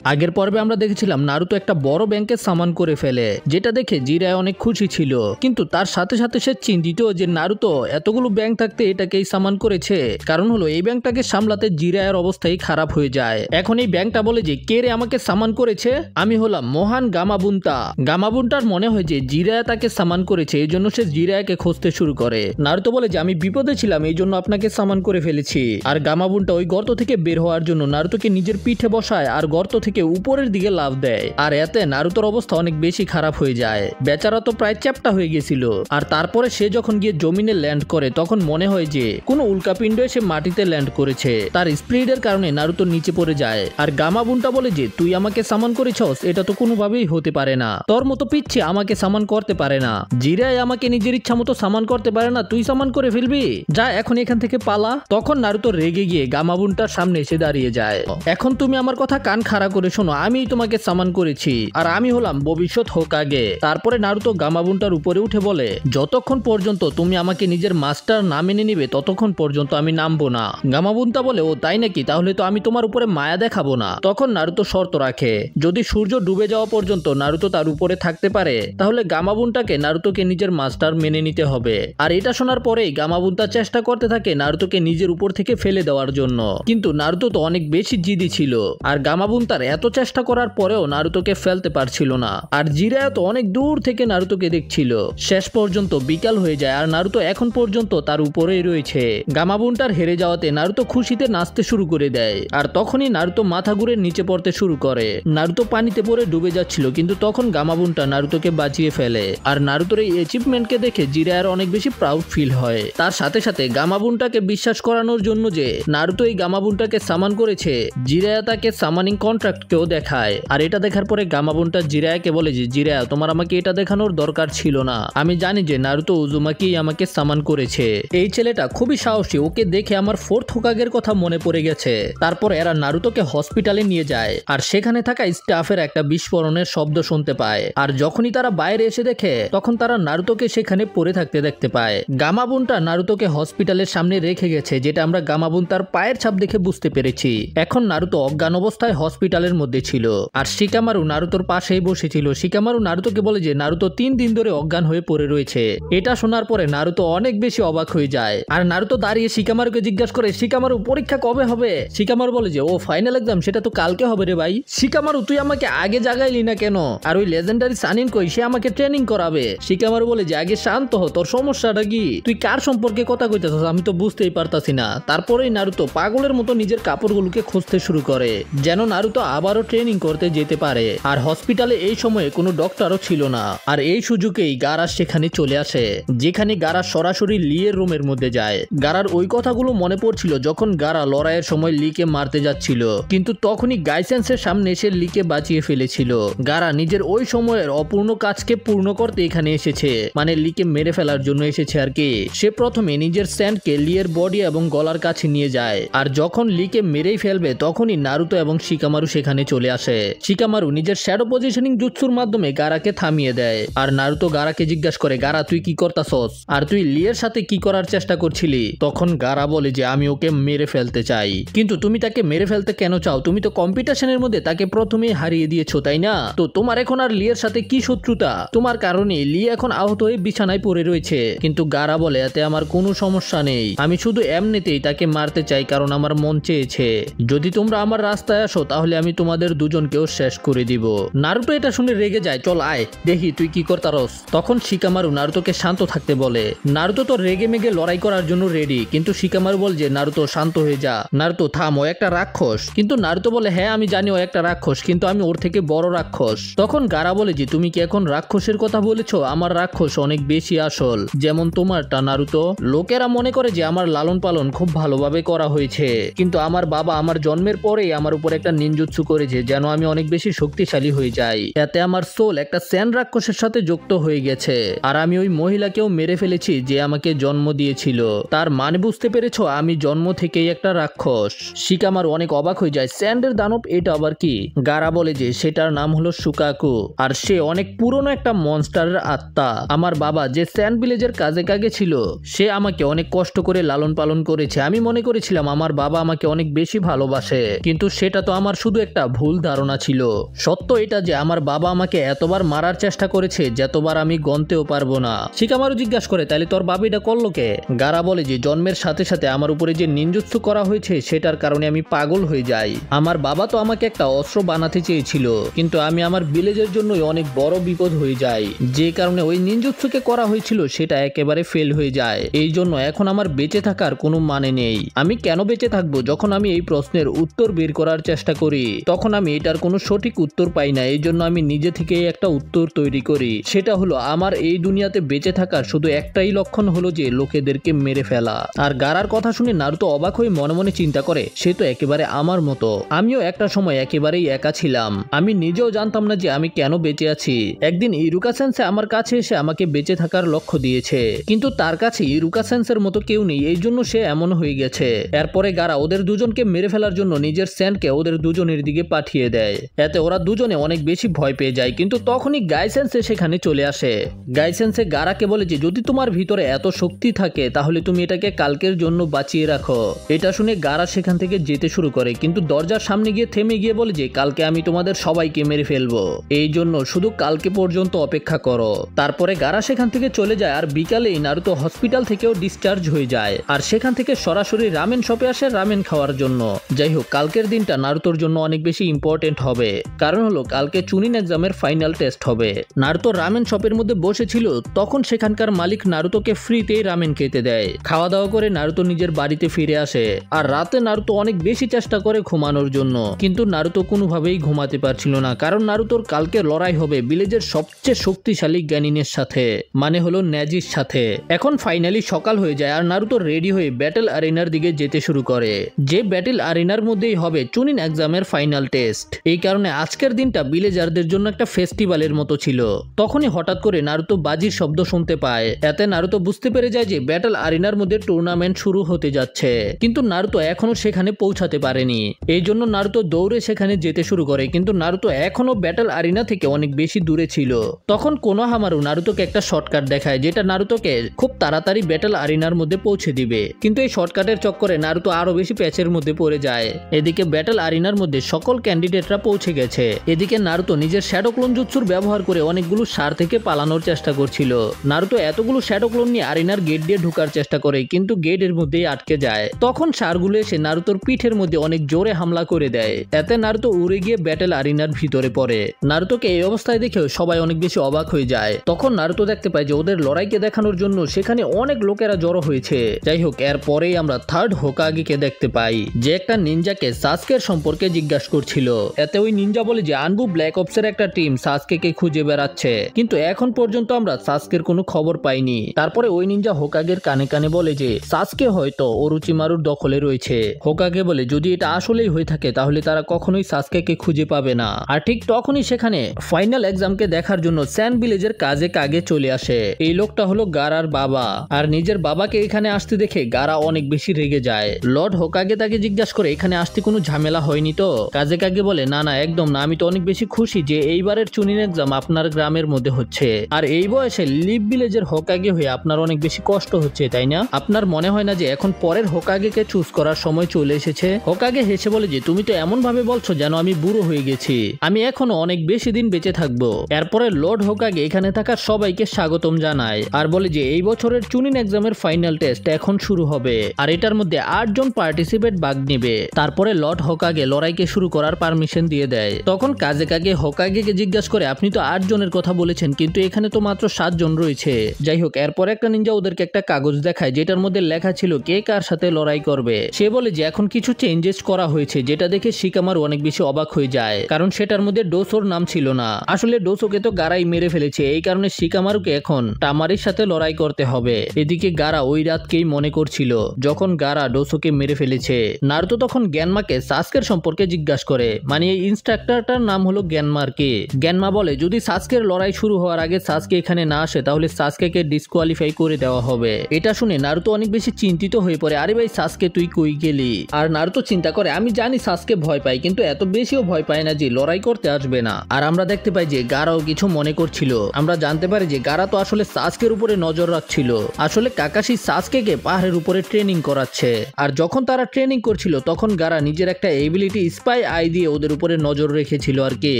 আগের পর্বে আমরা দেখেছিলাম নারুতো একটা বড় ব্যাংকের সামান করে ফেলে, যেটা দেখে জিরায় অনেক খুশি ছিল। কিন্তু তার সাথে সাথে সে চিন্তিত যে নারুতো এতগুলো ব্যাংক থাকতে এটাকেই সামান করেছে। কারণ হলো এই ব্যাংকটাকে সামলাতে জিরায়ের অবস্থাই খারাপ হয়ে যায়। এখন এই ব্যাংকটা বলে যে কে রে আমাকে সামান করেছে, আমি হলাম মহান গামাবুন্তা। গামাবুন্তার মনে হয় যে জিরায়া তাকে সামান করেছে, এই জন্য সে জিরায়াকে খুঁজতে শুরু করে। নারুতো বলে যে আমি বিপদে ছিলাম, এই জন্য আপনাকে সামান করে ফেলেছি। আর গামাবুন্তা ওই গর্ত থেকে বের হওয়ার জন্য নারুতোকে নিজের পিঠে বসায় আর গর্ত থেকে উপরের দিকে লাফ দেয়। আর এতে নারুতোর অবস্থা অনেক বেশি খারাপ হয়ে যায়। বেচারা তো প্রায় চ্যাপ্টা হয়ে গেছিল। আর তারপরে সে যখন গিয়ে জমিনে ল্যান্ড করে তখন মনে হয় যে কোনো উল্কাপিণ্ড এসে মাটিতে ল্যান্ড করেছে। তার স্পিডের কারণে নারুতো নিচে পড়ে যায়। আর গামাবুন্টা বলে যে তুই আমাকে সামান করেছস, এটা তো কোনোভাবেই হতে পারে না, তোর মতো পিচ্ছি আমাকে সামান করতে পারে না। জিরাই আমাকে নিজের ইচ্ছা মতো সামান করতে পারে না, তুই সামান করে ফেলবি, যা এখন এখান থেকে পালা। তখন নারুতো রেগে গিয়ে গামাবুন্টার সামনে এসে দাঁড়িয়ে যায়। এখন তুমি আমার কথা কান খাড়া করে শোনো, আমি তোমাকে সামান করেছি আর আমি হলাম ভবিষ্যৎ হোকাগে। তারপরে নারুতো গামাবুন্টার উপরে উঠে বলে যতক্ষণ পর্যন্ত তুমি আমাকে নিজের মাস্টার না মেনে নিবে ততক্ষণ পর্যন্ত আমি নামবো না। গামাবুন্তা বলে ও তাই নাকি, তাহলে তো আমি তোমার উপরে মায়া দেখাবো না। তখন নারুতো শর্ত রাখে যদি সূর্য ডুবে যাওয়া পর্যন্ত নারুতো তার উপরে থাকতে পারে তাহলে গামাবুন্টাকে নারুতোকে নিজের মাস্টার মেনে নিতে হবে। আর এটা শোনার পরেই গামাবুন্তা চেষ্টা করতে থাকে নারুতোকে নিজের উপর থেকে ফেলে দেওয়ার জন্য, কিন্তু নারুতো তো অনেক বেশি জিদি ছিল। আর গামাবুন্তার এত চেষ্টা করার পরেও নারুতোকে ফেলতে পারছিল না। আর জিরায়া তো অনেক দূর থেকে নারুতোকে দেখছিল। শেষ পর্যন্ত বিকাল হয়ে যায় আর নারুতো এখন পর্যন্ত তার উপরেই রয়েছে। গামাবুন্টার হেরে যাওয়াতে নারুতো খুশিতে নাচতে শুরু করে দেয়। আর তখনই নারুতো মাথা ঘুরে নিচে পড়তে শুরু করে। নারুতো পানিতে পড়ে ডুবে যাচ্ছিল, কিন্তু তখন গামাবুন্টা নারুতোকে বাঁচিয়ে ফেলে। আর নারুতোর এই অ্যাচিভমেন্টকে দেখে জিরায়ার অনেক বেশি প্রাউড ফিল হয়। তার সাথে সাথে গামাবুন্টাকে বিশ্বাস করানোর জন্য যে নারুতো এই গামাবুন্টাকে সামান করেছে, জিরায়া তাকে সামানিং কন্ট্রাক্টকেও দেখায়। আর এটা দেখার পরে গামাবুন্টা জিরায়াকে বলে যে জিরায়া তোমার আমাকে এটা দেখানোর দরকার ছিল না, আমি জানি যে নারুতো উজুমাকিই আমাকে সামান করেছে। এই ছেলেটা খুবই সাহসী, ওকে দেখে আমার ফোর্থ হোকাগের কথা মনে পড়ে গেছে। তারপর এরা নারুতোকে হসপিটালে নিয়ে যায় আর সেখানে থাকা স্টাফের একটা বিস্ফোরণের শব্দ শুনতে পায়। আর যখনই তারা বাইরে এসে দেখে তখন তারা নারুতোকে সেখানে পড়ে থাকতে দেখতে পায়। গামাবুন্টা নারুতোকে হসপিটালের সামনে রেখে গেছে, যেটা আমরা গামাবুন্তার পায়ের ছাপ দেখে বুঝতে পেরেছি। এখন নারুতো অজ্ঞান অবস্থায় হসপিটালের মধ্যে ছিল আর শিকামারু নারুতোর পাশেই বসেছিল। শিকামারু নারুতোকে বলে যে নারুতো 3 দিন ধরে অজ্ঞান হয়ে পড়ে রয়েছে। এটা শোনার পরে নারুতো অনেক বেশি অবাক হয়ে যায়। আর নারুতো দাঁড়িয়ে শিকামারুকে জিজ্ঞাসা করে শিকামারু পরীক্ষা কবে হবে। শিকামারু বলে যে ও ফাইনাল এক্সাম সেটা তো কালকে হবে রে ভাই। শিকামারু তুই আমাকে আগে জাগাইলি না কেন, আর ওই লেজেন্ডারি সানিন কই, সে আমাকে ট্রেনিং করাবে। শিকামারু বলে যে আগে শান্ত হ, তোর সমস্যাটা কি, তুই কার সম্পর্কে কথা কইতেছস আমি তো বুঝতেই পারতাছি না। তারপরেই নারুতো পাগলের মতো নিজের কাপড়গুলোকে খুঁজতে শুরু করে যেন নারুতো আবারও ট্রেনিং করতে যেতে পারে। আর হসপিটালে এই সময়ে কোনো ডক্টরও ছিল না। আর এই সুযোগেই গারা সেখানে চলে আসে, যেখানে গারা সরাসরি লিয়ের রুমের মধ্যে যায়। গারার ওই কথাগুলো মনে পড়ছিল যখন গারা লড়াইয়ের সময় লিকে মারতে যাচ্ছিল, কিন্তু তখনই গাইসেন্সের সামনে এসে লিকে বাঁচিয়ে ফেলেছিল। গারা নিজের ওই সময়ের অপূর্ণ কাজকে পূর্ণ করতে এখানে এসেছে, মানে লিকে মেরে ফেলার জন্য এসেছে আর কি। সে প্রথমে নিজের স্যান্ডকে লিয়ের বডি এবং গলার কাছে নিয়ে যায়। আর যখন লিকে মেরেই ফেলবে তখনই নারুতো এবং শিকামারু সেখানে চলে আসে। শিকামারু নিজের শ্যাডো পজিশনিং জুৎসুর মাধ্যমে গারাকে থামিয়ে দেয়। আর নারুতো গারাকে জিজ্ঞাসা করে গারা তুই কি করতাছস, আর তুই লিয়ের সাথে কি করার চেষ্টা করছিলি। তখন গারা বলে যে আমি ওকে মেরে ফেলতে চাই। কিন্তু তুমি তাকে মেরে ফেলতে কেন চাও, তুমি তো কম্পিটিশনের মধ্যে তাকে প্রথমেই হারিয়ে দিয়েছো তাই না, তো তোমার এখন আর লিয়ের সাথে কি শত্রুতা, তোমার কারণে লিয়ে এখন আহত হয়ে বিছানায় পড়ে রয়েছে। কিন্তু গারা বলে এতে আমার কোনো সমস্যা নেই, আমি শুধু এমনিতেই তাকে মারতে চাই কারণ আমার মন চেয়েছে। যদি তোমরা আমার রাস্তায় আসো তাহলে আমি তোমাদের দুজনকেও শেষ করে দিব। নারুতো এটা শুনে রেগে যায়, চল আয় দেখি তুই কি করতারস। তখন শিকামারু নারুতোকে শান্ত থাকতে বলে। নারুতো তো রেগে মেগে লড়াই করার জন্য রেডি, কিন্তু শিকামারু বলে যে নারুতো শান্ত হয়ে যা, নারুতো থাম, ও একটা রাক্ষস। কিন্তু নারুতো বলে হ্যাঁ আমি জানি ও একটা রাক্ষস, কিন্তু আমি ওর থেকে বড় রাক্ষস। তখন গারা বলে যে তুমি কি এখন রাক্ষসের কথা বলেছো, আমার রাক্ষস অনেক বেশি আসল, যেমন তোমারটা নারুতো। লোকেরা মনে করে যে আমার লালন পালন খুব ভালোভাবে করা হয়েছে, কিন্তু আমার বাবা আমার জন্মের পরেই আমার উপর একটা নিনজুৎসু করেছে যেন আমি অনেক বেশি শক্তিশালী হয়ে যাই। এতে আমার সোল একটা স্যান রাক্ষসের সাথে যুক্ত হয়ে গেছে, আর আমি ওই মহিলাকেও মেরে ফেলেছি যে আমাকে জন্ম দিয়েছিল। তার মানে বুঝতে পেরেছো, আমি জন্ম থেকেই একটা রাক্ষস। শিকামারু অনেক অবাক হয়ে যায়, স্যান্ডের দানব এটা আবার কি। গারা বলে যে সেটার নাম হলো সুকাকু, আর সে অনেক পুরনো একটা মনস্টারের আত্মা। আমার বাবা যে স্যান্ড ভিলেজের কাজে কাজে ছিল সে আমাকে অনেক কষ্ট করে লালন পালন করেছে। আমি মনে করেছিলাম আমার বাবা আমাকে অনেক বেশি ভালোবাসে, কিন্তু সেটা তো আমার শুধু একটা ভুল ধারণা ছিল। সত্য এটা যে আমার বাবা আমাকে এতবার মারার চেষ্টা করেছে যতবার আমি গনতেও পারবো না। শিকামারু জিজ্ঞাসা করে, তাহলে তোর বাবা এটা করলো কে? গারা বলে যে জন্মের সাথে সাথে আমার উপরে যে নিনজুৎসু করা হয়েছে সেটার কারণে আমি পাগল হয়ে যাই। আমার বাবা তো আমাকে একটা অস্ত্র বানাতে চেয়েছিল, কিন্তু আমি আমার ভিলেজের জন্যই অনেক বড় বিপদ হয়ে যাই। যে কারণে ওই নিনজুৎসুকে করা হয়েছিল সেটা একেবারে ফেল হয়ে যায়। এই জন্য এখন আমার বেঁচে থাকার কোনো মানে নেই। আমি কেন বেঁচে থাকবো? যখন আমি এই প্রশ্নের উত্তর বের করার চেষ্টা করি তখন আমি এটার কোনো সঠিক উত্তর পাই না। এই জন্য আমি নিজে থেকেই একটা উত্তর তৈরি করি। সেটা হলো আমার এই দুনিয়াতে বেঁচে থাকার শুধু একটাই লক্ষণ হলো যে লোকেদেরকে মেরে ফেলা। আর গারার কথা শুনে নারুতো অবাক হয়ে মনে মনে চিন্তা করে, সে তো একেবারে আমার মতো। আমিও একটা সময় একেবারেই একা ছিলাম। আমি নিজেও জানতাম না যে আমি কেন বেঁচে আছি। একদিন ইরুকা সেন্সে আমার কাছে এসে আমাকে বেঁচে থাকার লক্ষ্য দিয়েছে, কিন্তু তার কাছে ইরুকা সেন্সের মতো কেউ নেই, এই জন্য সে এমন হয়ে গেছে। এরপরে গারা ওদের দুজনকে মেরে ফেলার জন্য নিজের সেনকে ওদের দুজনের দিকে পাঠিয়ে দেয়। এতে ওরা দুজনে অনেক বেশি ভয় পেয়ে যায়। কিন্তু তখনই গাইসেন্সে সেখানে চলে আসে। গাইসেন্সে গারাকে বলে যে যদি তোমার ভিতরে এত শক্তি থাকে তাহলে তুমি এটাকে কালকের জন্য বাঁচিয়ে রাখো। এটা শুনে গারা সেখান থেকে যেতে শুরু করে, কিন্তু দরজার সামনে গিয়ে থেমে গিয়ে বলে যে কালকে আমি তোমাদের সবাইকে মেরে ফেলবো, এই জন্য শুধু কালকে পর্যন্ত অপেক্ষা করো। তারপরে গারা সেখান থেকে চলে যায়। আর বিকালেই নারুতো হসপিটাল থেকেও ডিসচার্জ হয়ে যায়। আর সেখান থেকে সরাসরি রামেন শপে আসে রামেন খাওয়ার জন্য। যাই হোক, কালকের দিনটা নারুতোর জন্য অনেক বেশি ইম্পর্টেন্ট হবে, কারণ হলো কালকে চুনিন এক্সামের ফাইনাল টেস্ট হবে। নারুতো রামেন শপের মধ্যে বসেছিল, তখন সেখানকার মালিক নারুতোকে ফ্রিতেই রামেন খেতে দেয়। খাওয়া দাওয়া করে নারুতো নিজের বাড়িতে ফিরে আসে। আর রাতে নারুতো অনেক বেশি চেষ্টা করে ঘুমানোর জন্য, কিন্তু নারুতো কোনোভাবেই ঘুমাতে পারছিল না, কারণ নারুতোর কালকে লড়াই হবে ভিলেজের সবচেয়ে শক্তিশালী জ্ঞানীনের সাথে, মানে হলো নেজির সাথে। এখন ফাইনালি সকাল হয়ে যায় আর নারুতো রেডি হয়ে ব্যাটেল আরিনার দিকে যেতে শুরু করে। যে ব্যাটেল আরিনার মধ্যেই হবে চুনিন এক্সামের ফাইনাল টেস্ট। এই কারণে আজকের দিনটা ভিলেজারদের জন্য একটা ফেস্টিভ্যালের মতো ছিল। তখনই হঠাৎ করে নারুতো বাজির শব্দ শুনতে পায়। এতে নারুতো বুঝতে পেরে যায় যে ব্যাটেল আরিনার মধ্যে টুর্নামেন্ট শুরু হতে যাচ্ছে, কিন্তু নারুতো এখনো সেখানে পৌঁছাতে পারেনি। এই জন্য নারুতো দৌড়ে সেখানে যেতে শুরু করে, কিন্তু নারুতো এখনো ব্যাটেল আরিনা থেকে অনেক বেশি দূরে ছিল। তখন কোনোহামারু নারুতোকে একটা শর্টকাট দেখায়, যেটা নারুতোকে খুব তাড়াতাড়ি ব্যাটেল আরিনার মধ্যে পৌঁছে দিবে। কিন্তু এই শর্টকাটের চক্করে নারুতো আরো বেশি প্যাচের মধ্যে পড়ে যায়। এদিকে ব্যাটেল আরিনার মধ্যে সকল ক্যান্ডিডেটরা পৌঁছে গেছে। এদিকে নারুতো নিজের শ্যাডো ক্লোন জুৎসুর ব্যবহার করে অনেকগুলো সার থেকে পালানোর চেষ্টা করছিল। নারুতো এতগুলো শ্যাডো ক্লোন নিয়ে আরিনার গেট দিয়ে ঢোকার চেষ্টা করে, কিন্তু গেটের মধ্যেই আটকে যায়। তখন সারগুলো এসে নারুতোর পিঠের মধ্যে অনেক জোরে হামলা করে দেয়। এতে নারুতো উড়ে গিয়ে ব্যাটেল আরিনার ভিতরে পড়ে। নারুতোকে এই অবস্থায় দেখেও সবাই অনেক বেশি অবাক হয়ে যায়। তখন নারুতো দেখতে পায় যে ওদের লড়াইকে দেখানোর জন্য সেখানে অনেক লোকেরা জড়ো হয়েছে। যাই হোক, এরপরেই আমরা থার্ড হোকাগেকে দেখতে পাই, যে একটা নিনজাকে সাসকের সম্পর্কে জিজ্ঞাসা করছিল। এতে ওই নিনজা বলে যে আনবু ব্ল্যাক অপসের একটা টিম সাসকেকে খুঁজে বেড়াচ্ছে, কিন্তু এখন পর্যন্ত আমরা সাসকের কোনো খবর পাইনি। তারপরে ওই নিনজা হোকাগের কানে কানে বলে যে সাসকে হয়তো ওরুচিমারুর দখলে রয়েছে। হোকাগে বলে যদি এটা আসলেই হয়ে থাকে তাহলে তারা কখনোই সাসকেকে খুঁজে পাবে না। আর ঠিক তখনই সেখানে ফাইনাল এক্সামকে দেখার জন্য স্যান্ড ভিলেজের কাজে কাগে চলে আসে। এই লোকটা হলো গারার বাবা। আর নিজের বাবাকে এখানে আসতে দেখে গারা অনেক বেশি রেগে যায়। লর্ড হোকাগে তাকে জিজ্ঞাসা করে এখানে আসতে কোনো ঝামেলা হয়নি তো? কাজে কাগে বলে না না, একদম না, আমি তো অনেক বেশি খুশি যে এইবারের চুনিন এক্সাম আপনার গ্রামের মধ্যে হচ্ছে। আর এই বয়সে লিভ ভিলেজের হোকাগে হয়ে আপনার অনেক বেশি কষ্ট হচ্ছে, তাই না? আপনার মনে হয় না যে এখন পরের হোকাগেকে চুজ করার সময় চলে এসেছে? হোকাগে হেসে বলে যে তুমি তো এমন ভাবে বলছো যেন আমি বুড়ো হয়ে গেছি, আমি এখনো অনেক বেশি দিন বেঁচে থাকবো। এরপরে লর্ড হোকাগে এখানে থাকা সবাইকে স্বাগতম জানায় আর বলে যে এই বছরের চুনিন এক্সামের ফাইনাল টেস্ট এখন শুরু হবে আর এটার মধ্যে 8 জন পার্টিসিপেট ভাগ নেবে। তারপরে লর্ড হোকাগে লড়াইকে শুরু করার পারমিশন দিয়ে দেয়। তখন কাজে কাগে হোকাগেকে জিজ্ঞাসা করে আপনি তো 8 জনের কথা বলেছেন, কিন্তু এখানে তো মাত্র 7 জন রয়েছে। যাই হোক, এরপর একটা নিনজা ওদেরকে একটা কাগজ দেখায় যেটার মধ্যে লেখা ছিল কে কার সাথে লড়াই করবে। সে বলে যে এখন কিছু চেঞ্জেস করা হয়েছে, যেটা দেখে শিকামারু অনেক বেশি অবাক হয়ে যায়, কারণ সেটার মধ্যে ডোসোর নাম ছিল না। আসলে ডোসোকে তো গারাই মেরে ফেলেছে, এই কারণে শিকামারুকে এখন তামারির সাথে লড়াই করতে হবে। এদিকে গারা ওই রাতকেই মনে করছিল যখন গারা ডোসোকে মেরে ফেলেছে। নারুতো তখন গ্যানমাকে সাসকের সম্পর্কে জিজ্ঞাসা করে, মানে এই ইনস্ট্রাক্টরটার নাম হলো গ্যানমার কে? গ্যানমা বলে যদি সাসকের লড়াই শুরু হওয়ার আগে সাসকে এখানে না আসে তাহলে সাসকেকে ডিসকোয়ালিফাই করে দেওয়া হবে। এটা শুনে নারুতো অনেক বেশি চিন্তিত হয়ে পড়ে, আরে ভাই সাসকে তুই কই গেলি? আর নারুতো চিন্তা করে আমি জানি সাসকে ভয় পায়, কিন্তু এত বেশিও ভয় পায় না যে লড়াই করতে আসবে না। আর আমরা দেখতে পাই যে গারাও কিছু মনে করছিল। আমরা জানতে পারি যে গারা তো আসলে সাসকের উপরে নজর রাখছিল। আসলে কাকাশি সাসকেকে পাহাড়ের উপরে ট্রেনিং করাচ্ছে। আর যখন তারা ট্রেনিং করছিল তখন গারা নিজের একটা এবিলিটি স্পাই আই আই দিয়ে ওদের উপরে নজর রেখেছিল আর কি।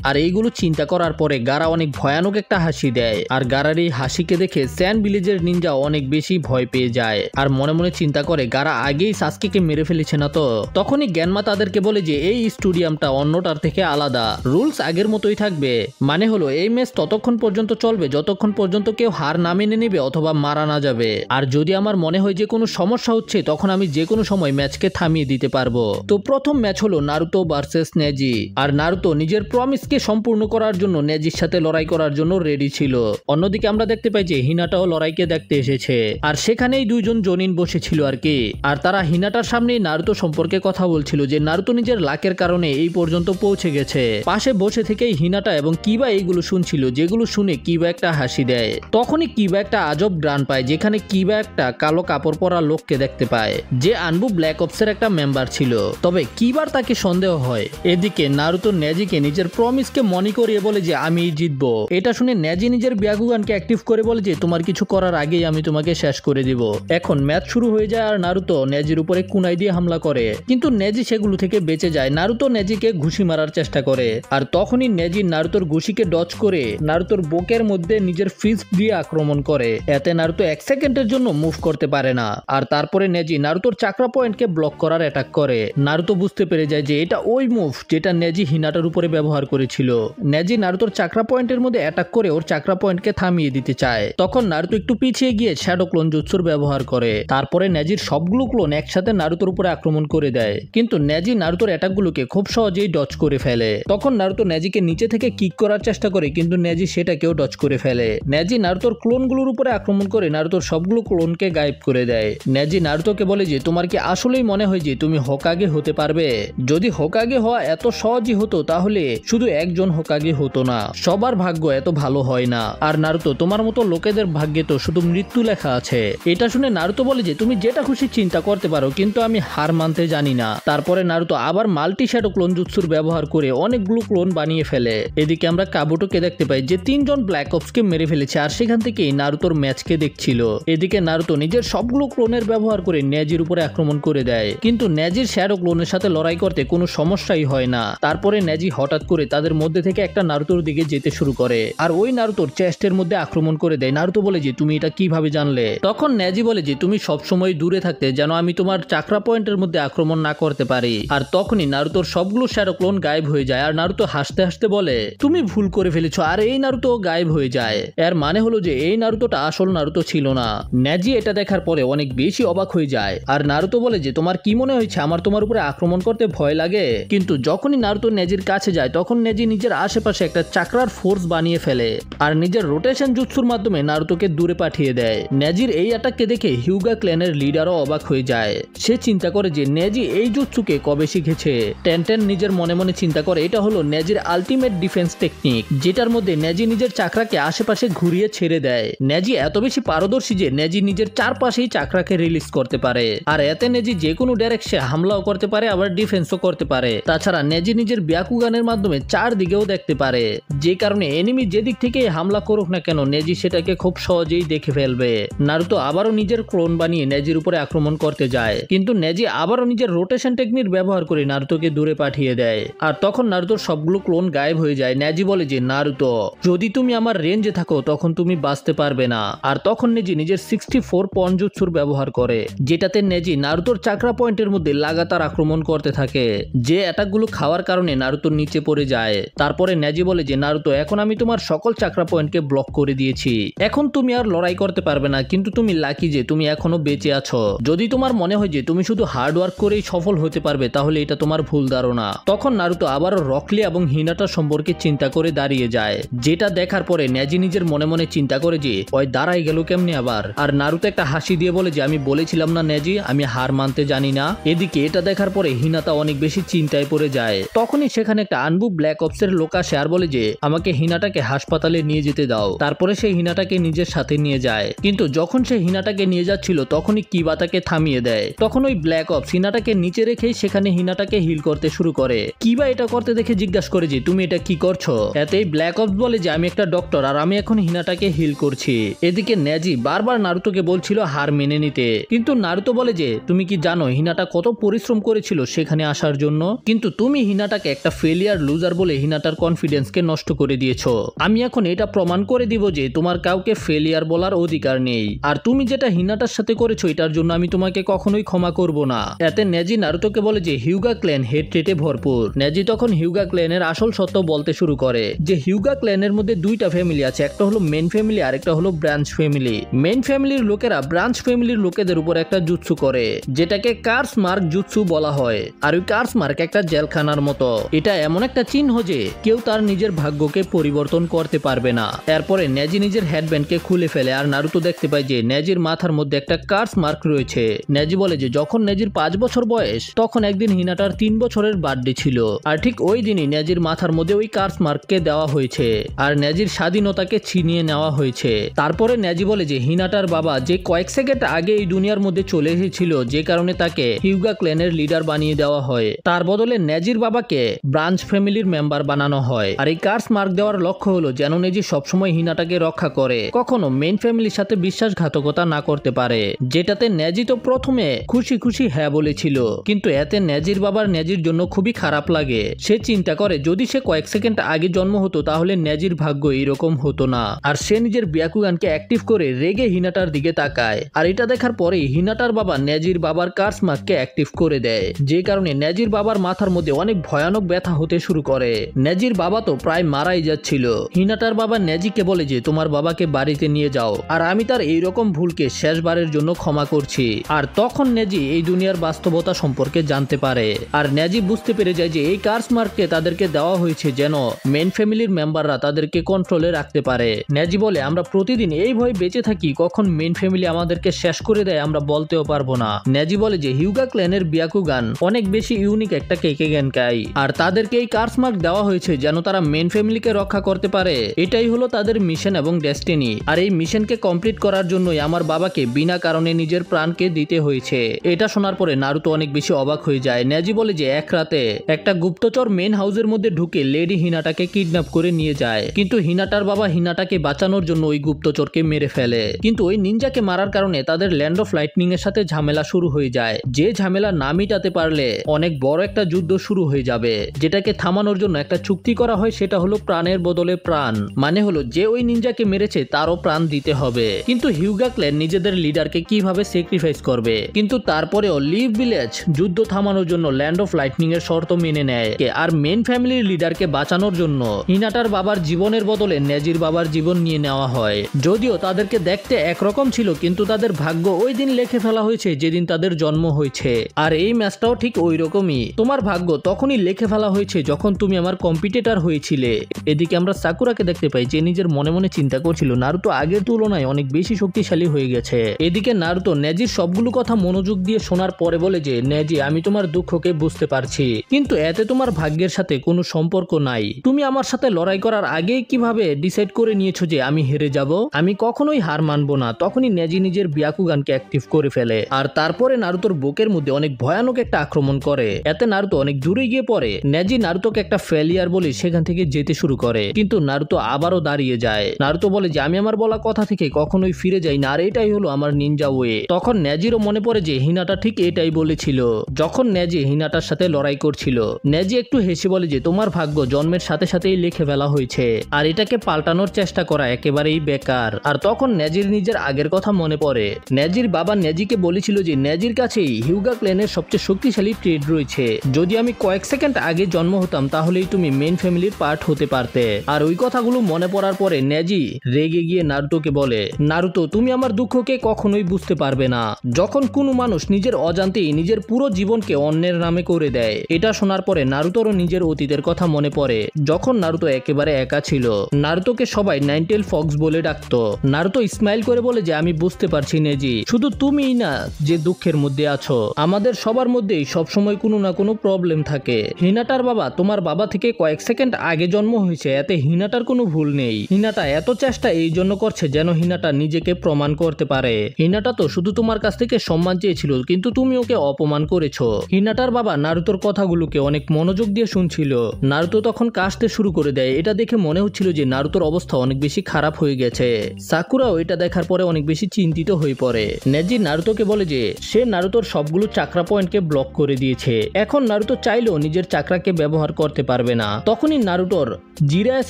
আর এইগুলো চিন্তা করার পরে গারা অনেক ভয়ানক একটা হাসি দেয়। আর গারার এই হাসিকে দেখে স্যান্ড ভিলেজের নিনজা অনেক বেশি ভয় পেয়ে যায় আর মনে মনে চিন্তা করে গারা আগেই সাসকেকে মেরে ফেলেছে না তো। তখনই গ্যানমা তাদেরকে বলে যে এই স্টেডিয়ামটা অন্যটার থেকে আলাদা, রুলস আগের মতোই থাকবে। মানে হলো এই ম্যাচ ততক্ষণ পর্যন্ত চলবে যতক্ষণ পর্যন্ত কেউ হার না মেনে নেবে অথবা মারা না যাবে। আর যদি আমার মনে হয় যে কোনো সমস্যা হচ্ছে তখন আমি যে কোনো সময় ম্যাচকে থামিয়ে দিতে পারবো। তো প্রথম ম্যাচ হলো নারুতো ভার্সেস নেজি। আর নারুতো নিজের প্রমিসকে সম্পূর্ণ করার জন্য নেজির সাথে লড়াই করার জন্য রেডি ছিল। অন্যদিকে আমরা দেখতে পাই যে হিনাটাও লড়াইকে দেখতে এসেছে আর সেখানেই দুইজন জনিন বসেছিল আর কি। আর তারা হিনাটার সামনে নারুতো সম্পর্কে কথা বলছিল যে নারুতো নিজের লাকের কারণে এই পর্যন্ত পৌঁছে গেছে। পাশে বসে থেকেই হিনাটা এবং কিবা এইগুলো শুনছিল, যেগুলো শুনে কিবা একটা হাসি দেয়। তখনই কিবা একটা আজব গ্রান পায় যেখানে কিবা একটা কালো কাপড় পরা লোককে দেখতে পায় যে আনবু ব্ল্যাক অপসের একটা মেম্বার ছিল। তবে কিবার তাকে সন্দেহ হয়। এদিকে নারুতো নেজিকে নিজের প্রমিসকে মনে করিয়ে বলে যে আমি জিতবো। এটা শুনে নেজি নিজের ব্যাকুগানকে অ্যাক্টিভ করে বলে যে তোমার কিছু করার আগেই আমি তোমাকে শেষ করে দিব। এখন ম্যাচ শুরু হয়ে যায় আর নারুতো নেজির উপরে কুনাই দিয়ে হামলা করে, কিন্তু নেজি সেগুলো থেকে বেঁচে যায়। নারুতো নেজিকে ঘুষি মারার চেষ্টা করে আর তখনই নেজি নারুতোর ঘুষিকে ডজ করে নারুতোর বুকের মধ্যে নিজের ফিস্ট দিয়ে আক্রমণ করে। এতে নারুতো 1 সেকেন্ডের জন্য মুভ করতে পারে না। আর তারপরে নেজি নারুতোর চাকরা পয়েন্টকে ব্লক করার অ্যাটাক করে। নারুতো বুঝতে পেরে যায় যে এটা ওই মুভ যেটা নেজি হিনাটার উপরে ব্যবহার করেছিল। নেজি নারুতোর চাকরা পয়েন্টের মধ্যে অ্যাটাক করে ওর চাকরা পয়েন্টকে থামিয়ে দিতে চায়। তখন নারুতো একটু পিছিয়ে গিয়ে শ্যাডো ক্লোন জুৎসুর ব্যবহার করে। তারপরে নেজির সবগুলো ক্লোন একসাথে নারুতোর উপরে আক্রমণ করে দেয়, কিন্তু নেজি নারুতোর অ্যাটাকগুলোকে খুব সহজেই ডজ করে ফেলে। তখন নারুতো নেজিকে নিচে থেকে কিক করার চেষ্টা করে, কিন্তু নেজি সেটাকেও ডজ করে ফেলে। নেজি নারুতোর ক্লোনগুলোর উপরে আক্রমণ করে নারুতোর সবগুলো ক্লোনকে গায়েব করে দেয়। নেজি নারুতোকে বলে যে তোমার কি আসলেই মনে হয় যে তুমি হোকাগে হতে পারবে? যদি হোকাগে হওয়া এত সহজই হতো তাহলে শুধু একজন হোকাগে হতো না, সবার ভাগ্য এত ভালো হয় না। আর নারুতো তোমার মতো লোকেদের ভাগ্যে তো শুধু মৃত্যু লেখা আছে। এটা শুনে নারুতো বলে যে তুমি যেটা খুশি চিন্তা করতে পারো, কিন্তু আমি হার মানতে জানি না। তারপরে নারুতো আবার মাল্টি শ্যাডো ক্লোন জুৎসুর ব্যবহার করে অনেকগুলো ক্লোন বানিয়ে ফেলে। এদিকে আমরা কাবুটোকে দেখতে পাই যে 3 জন ব্ল্যাক অপসকে মেরে ফেলেছে আর সেখান থেকেই নারুতোর ম্যাচকে দেখছিল। এদিকে নারুতো নিজের সবগুলো ক্লোনের ব্যবহার করে নেজির উপরে আক্রমণ করে দেয়, কিন্তু নেজির শ্যাডো ক্লোনের সাথে লড়াই করতে কোনো সমস্যাই হয় না। তারপরে নেজি হঠাৎ করে তাদের মধ্যে থেকে একটা নারুতোর দিকে যেতে শুরু করে আর ওই নারুতোর চেস্টের মধ্যে আক্রমণ করে দেয়। নারুতো বলে যে তুমি এটা কিভাবে জানলে? তখন নেজি বলে যে তুমি সবসময় দূরে থাকতে যেন আমি তোমার চাকরা পয়েন্টের মধ্যে আক্রমণ না করতে পারি। আর তখনই নারুতোর সবগুলো শ্যাডো ক্লোন গায়েব হয়ে যায় আর নারুতো হাসতে হাসতে বলে তুমি ভুল করে ফেলেছো। আর এই নারুতো গায়েব হয়ে যায়। এর মানে হলো যে এই নারুতোটা আসল নারুতো ছিল না। নেজি এটা দেখার পরে অনেক বেশি অবাক হয়ে যায় আর নারুতো বলে যে তোমার কি মনে হয়েছে আমার তোমার উপরে আক্রমণ করতে ভয় লাগে? কিন্তু যখনই নারুতো নেজির কাছে যায় তখন নেজি নিজের আশেপাশে একটা চাকরার ফোর্স বানিয়ে ফেলে আর নিজের রোটেশন জুৎসুর মাধ্যমে নারুতোকে দূরে পাঠিয়ে দেয়। নেজির এই অ্যাটাককে দেখে হিউগা ক্ল্যানের লিডারও অবাক হয়ে যায়। সে চিন্তা করে যে নেজি এই জুৎসুকে কবে শিখেছে। টেনটেন নিজের মনে মনে চিন্তা করে এটা হলো নেজির আলটিমেট ডিফেন্স টেকনিক, যেটার মধ্যে নেজি নিজের চাকরাকে আশেপাশে ঘুরিয়ে ছেড়ে দেয়। নেজি এত বেশি পারদর্শী যে নেজি নিজের চারপাশেই চাকরাকে রিলিজ করতে পারে আর এতে নেজি যে কোনো ডাইরেকশনে হামলাও করতে পারে আবার ডিফেন্সও করতে পারে। তাছাড়া নেজি নিজের ব্যাকুগানের মাধ্যমে চারদিকেও দেখতে পারে, যে কারণে এনিমি যেদিক থেকে হামলা করুক না কেন নেজি সেটাকে খুব সহজেই দেখে ফেলবে। নারুতো আবারও নিজের ক্লোন বানিয়ে নেজির উপরে আক্রমণ করতে যায়, কিন্তু নেজি আবারও নিজের রোটেশন টেকনিক ব্যবহার করে নারুতোকে দূরে পাঠিয়ে দেয়। আর তখন নারুতোর সবগুলো ক্লোন গায়েব হয়ে যায়। নেজি বলে যে নারুতো যদি তুমি আমার রেঞ্জে থাকো তখন তুমি বাঁচতে পারবে না। আর তখন নেজি নিজের 64 পঞ্জুৎসুর ব্যবহার করে, যেটাতে নেজি নারুতোর চাকরা পয়েন্টের মধ্যে লাগাতার আক্রমণ করতে থাকে, যে অ্যাটাকগুলো খাওয়ার কারণে নারুতো নিচে পড়ে যায়। তারপরে নেজি বলে যে নারুতো এখন আমি তোমার সকল চাকরা পয়েন্টকে ব্লক করে দিয়েছি, এখন তুমি আর লড়াই করতে পারবে না, কিন্তু তুমি লাকি যে তুমি এখনো বেঁচে আছো। যদি তোমার মনে হয় যে তুমি শুধু হার্ড ওয়ার্ক করেই সফল হতে পারবে তাহলে এটা তোমার ভুল ধারণা। তখন নারুতো আবারও রকলি এবং হিনাটা সম্পর্কে চিন্তা করে দাঁড়িয়ে যায়, যেটা দেখার পরে নেজি নিজের মনে মনে চিন্তা করে যে ওই দাঁড়াই গেল কেমনি আবার। আর নারুতো একটা হাসি দিয়ে বলে যে আমি বলেছিলাম না নেজি আমি হার মানতে জানি না। এদিকে এটা দেখার পরে হিনাতা অনেক বেশি চিন্তায় পড়ে যায়। তখনই সেখানে একটা আনবু ব্ল্যাক অপসের লোক আসে আর বলে যে আমাকে হিনাটাকে হাসপাতালে নিয়ে যেতে দাও। তারপরে সে হিনাটাকে নিজের সাথে নিয়ে যায়, কিন্তু যখন সে হিনাটাকে নিয়ে যাচ্ছিল তখনই কিবা তাকে থামিয়ে দেয়। তখন ওই ব্ল্যাক অপস হিনাটাকে নিচে রেখেই সেখানে হিনাটাকে হিল করতে শুরু করে। কিবা এটা করতে দেখে জিজ্ঞাসা করে যে তুমি এটা কি করছো? এতেই ব্ল্যাক অপস বলে যে আমি একটা ডক্টর আর আমি এখন হিনাটাকে হিল করছি। এদিকে নেজি বারবার নারুতোকে বলছিল হার মেনে নিতে, কিন্তু নারুতো বলে যে তুমি কি জানো হিনাটা কত পরিশ্রম করেছিল সেখানে আসার জন্য? কিন্তু তুমি হিনাটাকে একটা ফেলিয়ার লুজার বলে হিনাটার কনফিডেন্সকে নষ্ট করে দিয়েছো। আমি এখন এটা প্রমাণ করে দিব যে তোমার কাউকে ফেলিয়ার বলার অধিকার নেই, আর তুমি যেটা হিনাটার সাথে করেছো এটার জন্য আমি তোমাকে কখনোই ক্ষমা করব না। এতে নেজি নারুতোকে বলে যে হিউগা ক্ল্যান হেট্রেটে ভরপুর। নেজি তখন হিউগা ক্ল্যানের আসল সত্য বলতে শুরু করে যে হিউগা ক্ল্যানের মধ্যে দুইটা ফ্যামিলি আছে, একটা হলো মেন ফ্যামিলি আর একটা হলো ব্রাঞ্চ ফ্যামিলি। মেন ফ্যামিলির লোকেরা ব্রাঞ্চ ফ্যামিলির লোকেদের উপর একটা জুৎসু করে যেটাকে কার্স মার্ক জুৎসু বলা হয়, আর ওই কার্স মার্ক একটা জেলখানার মতো। এটা এমন একটা চিহ্ন যে কেউ তার নিজের ভাগ্যকে পরিবর্তন করতে পারবে না। এরপরে নেজি নিজের হেডব্যান্ডকে খুলে ফেলে আর নারুতো দেখতে পায় যে নেজির মাথার মধ্যে একটা কার্স মার্ক রয়েছে। নেজি বলে যে যখন নেজির 5 বছর বয়স তখন একদিন হিনাটার 3 বছরের বার্থডে ছিল, আর ঠিক ওই দিনই নেজির মাথার মধ্যে ওই কার্স মার্ককে দেওয়া হয়েছে আর নেজির স্বাধীনতাকে ছিনিয়ে নেওয়া হয়েছে। তারপরে নেজি বলে যে হিনাটার বাবা যে কয়েক সেকেন্ড আগে এই দুনিয়ার মধ্যে চলে এসেছিল, যে কারণে তাকে হিউগা ক্ল্যানের লিডার বানিয়ে দেওয়া হয়, তার বদলে নেজির বাবাকে ব্রাঞ্চ ফ্যামিলির মেম্বার বানানো হয়। আর এই কার্স মার্ক দেওয়ার লক্ষ্য হলো যেন নেজি সবসময় হিনাটাকে রক্ষা করে, কখনো মেন ফ্যামিলির সাথে বিশ্বাসঘাতকতা না করতে পারে। যেটাতে নেজি তো প্রথমে খুশি খুশি হ্যাঁ বলেছিল, কিন্তু এতে নেজির বাবার নেজির জন্য খুবই খারাপ লাগে। সে চিন্তা করে যদি সে কয়েক সেকেন্ড আগে জন্ম হতো তাহলে নেজির ভাগ্য এরকম হতো না। আর সে নিজের ব্যাকুগানকে অ্যাক্টিভ করে রেগে হিনাটার দিকে তাকায়, আর এটা দেখার পরে হিনাটার বাবা নেজির বাবার কার্স মার্ককে অ্যাক্টিভ করে দেয়, যে কারণে নেজির বাবার মাথার মধ্যে অনেক ভয়ানক ব্যথা হতে শুরু করে। নেজির বাবা তো প্রায় মারাই যাচ্ছিল। হিনাটার বাবা নেজিকে বলে যে তোমার বাবাকে বাড়িতে নিয়ে যাও, আর আমি তার এইরকম ভুলকে শেষবারের জন্য ক্ষমা করছি। আর তখন নেজি এই দুনিয়ার বাস্তবতা সম্পর্কে জানতে পারে, আর নেজি বুঝতে পেরে যায় যে এই কার্স মার্ককে তাদেরকে দেওয়া হয়েছে যেন মেন ফ্যামিলির মেম্বাররা তাদেরকে কন্ট্রোলে রাখতে পারে। নেজি বলে আমরা প্রতিদিন এই ভয়ে বেঁচে থাকি কখন মেন ফ্যামিলি আমাদেরকে শেষ করে দেয় আমরা বলতেও পারবো না। নেজি বলে যে হিউগা ক্ল্যানের ব্যাকুগান অনেক বেশি ইউনিক একটা কেকেগেনকাই, আর তাদেরকে এই কার্স মার্ক দেওয়া হয়েছে যেন তারা মেন ফ্যামিলিকে রক্ষা করতে পারে। এটাই হলো তাদের মিশন এবং ডেস্টিনি, আর এই মিশনকে কমপ্লিট করার জন্যই আমার বাবাকে বিনা কারণে নিজের প্রাণকে দিতে হয়েছে। এটা শোনার পরে নারুতো অনেক বেশি অবাক হয়ে যায়। নেজি বলে যে এক রাতে একটা গুপ্তচর মেন হাউসের মধ্যে ঢুকে লেডি হিনাটাকে কিডন্যাপ করে নিয়ে যায়, কিন্তু হিনাটার বাবা হিনাটাকে বাঁচানোর জন্য ওই গুপ্তচরকে মেরে ফেলে। কিন্তু ওই নিনজাকে মারার কারণে তাদের ল্যান্ড অফ লাইটনিং এর সাথে ঝামেলা শুরু হয়ে যায়, যে ঝামেলা না মিটাতে পারলে অনেক বড় একটা যুদ্ধ শুরু হয়ে যাবে, যেটাকে থামানোর জন্য একটা চুক্তি করা হয়, সেটা হলো প্রাণের বদলে প্রাণ। মানে হলো যে ওই নিনজাকে মেরেছে তারও প্রাণ দিতে হবে। কিন্তু হিউগা ক্ল্যান নিজেদের লিডারকে কিভাবে স্যাক্রিফাইস করবে, কিন্তু তারপরেও লিভ ভিলেজ যুদ্ধ থামানোর জন্য ল্যান্ড অফ লাইটনিং এর শর্ত মেনে নেয়, আর মেন ফ্যামিলির লিডারকে বাঁচানোর জন্য হিনাটার বাবার জীবনের বদলে নেজির বাবার জীবন নিয়ে নেওয়া হয়। যদিও তাদেরকে দেখতে একরকম ছিল, কিন্তু তাদের ভাগ্য ওই দিন লিখে ফেলা হয়েছে যেদিন তাদের জন্ম হয়েছে। আর এই ম্যাচটাও ঠিক ওই রকমই, তোমার ভাগ্য তখনই লিখে ফেলা হয়েছে যখন তুমি আমার কম্পিটিটর হয়েছিলে। এদিকে আমরা সাকুরাকে দেখতে পাই যে নিজের মনে মনে চিন্তা করছিল নারুতো আগের তুলনায় অনেক বেশি শক্তিশালী হয়ে গেছে। এদিকে নারুতো নেজির সবগুলো কথা মনোযোগ দিয়ে শোনার পরে বলে যে নেজি আমি তোমার দুঃখকে বুঝতে পারছি, কিন্তু এতে তোমার ভাগ্যের সাথে কোনো সম্পর্ক নাই। তুমি আমার সাথে লড়াই করার আগেই কিভাবে ডিসাইড করে নিয়েছো যে আমি হেরে যাব? আমি কখনোই হার মানবো না। তখনই নেজি নিজের ব্যাকুগানকে অ্যাক্টিভ করে ফেলে, আর তারপরে নারুতোর বুকের মধ্যে অনেক ভয়ানক একটা আক্রমণ করে। এতে নারুতো অনেক দূরে গিয়ে পড়ে। নেজি নারুতোকে একটা ফেলিয়ার বলে সেখান থেকে যেতে শুরু করে, কিন্তু নারুতো আবারও দাঁড়িয়ে যায়। নারুতো বলে যে আমি আমার বলা কথা থেকে কখনোই ফিরে যাই না, আর এটাই হলো আমার নিনজা ওয়ে। তখন নেজিরও মনে পড়ে যে হিনাটা ঠিক এটাই বলেছিল যখন নেজি হিনাটার সাথে লড়াই করছিল। নেজি একটু হেসে বলে যে তোমার ভাগ্য জন্মের সাথে সাথেই লিখে ফেলা হয়েছে, আর এটাকে পাল্টানোর চেষ্টা করা একেবারেই বেকার। আর তখন নেজির নিজের আগের কথা মনে পড়ে। নেজির বাবা নেজিকে বলেছিল যে নেজির কাছেই হিউগা ক্ল্যানের সবচেয়ে শক্তিশালী ট্রেড রয়েছে, যদি আমি কয়েক সেকেন্ড আগে জন্ম হতাম তাহলেই তুমি মেন ফ্যামিলির পার্ট হতে পারতে। আর ওই কথাগুলো মনে পড়ার পরে নেজি রেগে গিয়ে নারুতোকে বলে নারুতো তুমি আমার দুঃখকে কখনোই বুঝতে পারবে না। যখন কোনো মানুষ নিজের অজান্তেই নিজের পুরো জীবনকে অন্যের নামে করে দেয়। এটা শোনার পরে নারুতোরও নিজের অতীতের কথা মনে পড়ে, যখন নারুতো একেবারে একা ছিল। নারুতোকে সবাই নাইনটেল ফক্স বলে ডাকতো। নারুতো স্মাইল করে বলে যে আমি বুঝতে পারছি নেজি, শুধু তুমিই না যে দুঃখের মধ্যে আছো, আমাদের সবার মধ্যেই সবসময় কোনো না কোনো প্রবলেম থাকে। হিনাটার বাবা তোমার বাবা থেকে কয়েক সেকেন্ড আগে জন্ম হয়েছে, এতে হিনাটার কোনো ভুল নেই। হিনাটা এত চেষ্টা এই জন্য করছে যেন হিনাটা নিজেকে প্রমাণ করতে পারে। হিনাটা তো শুধু তোমার কাছ থেকে সম্মান চেয়েছিল, কিন্তু তুমি ওকে অপমান করেছো। হিনাটার বাবা নারুতোর কথাগুলোকে অনেক মনোযোগ দিয়ে শুনছিল। নারুতো তখন কাশতে শুরু করে দেয়। এটা দেখে মনে হচ্ছিল যে নারুতোর অবস্থা অনেক বেশি খারাপ হয়ে গেছে। সাকুরাও এটা দেখার পরে অনেক বেশি চিন্তিত হয়ে পড়ে। নেজি নারুতোকে বলে যে সে নারুতোর সবগুলো চাকরা পয়েন্টকে ব্লক করে দিয়েছে, এখন এখন নারুতো চাইলেও নিজের চাকরাকে ব্যবহার করতে পারবে না। তখনই নারুটোর জিরায়া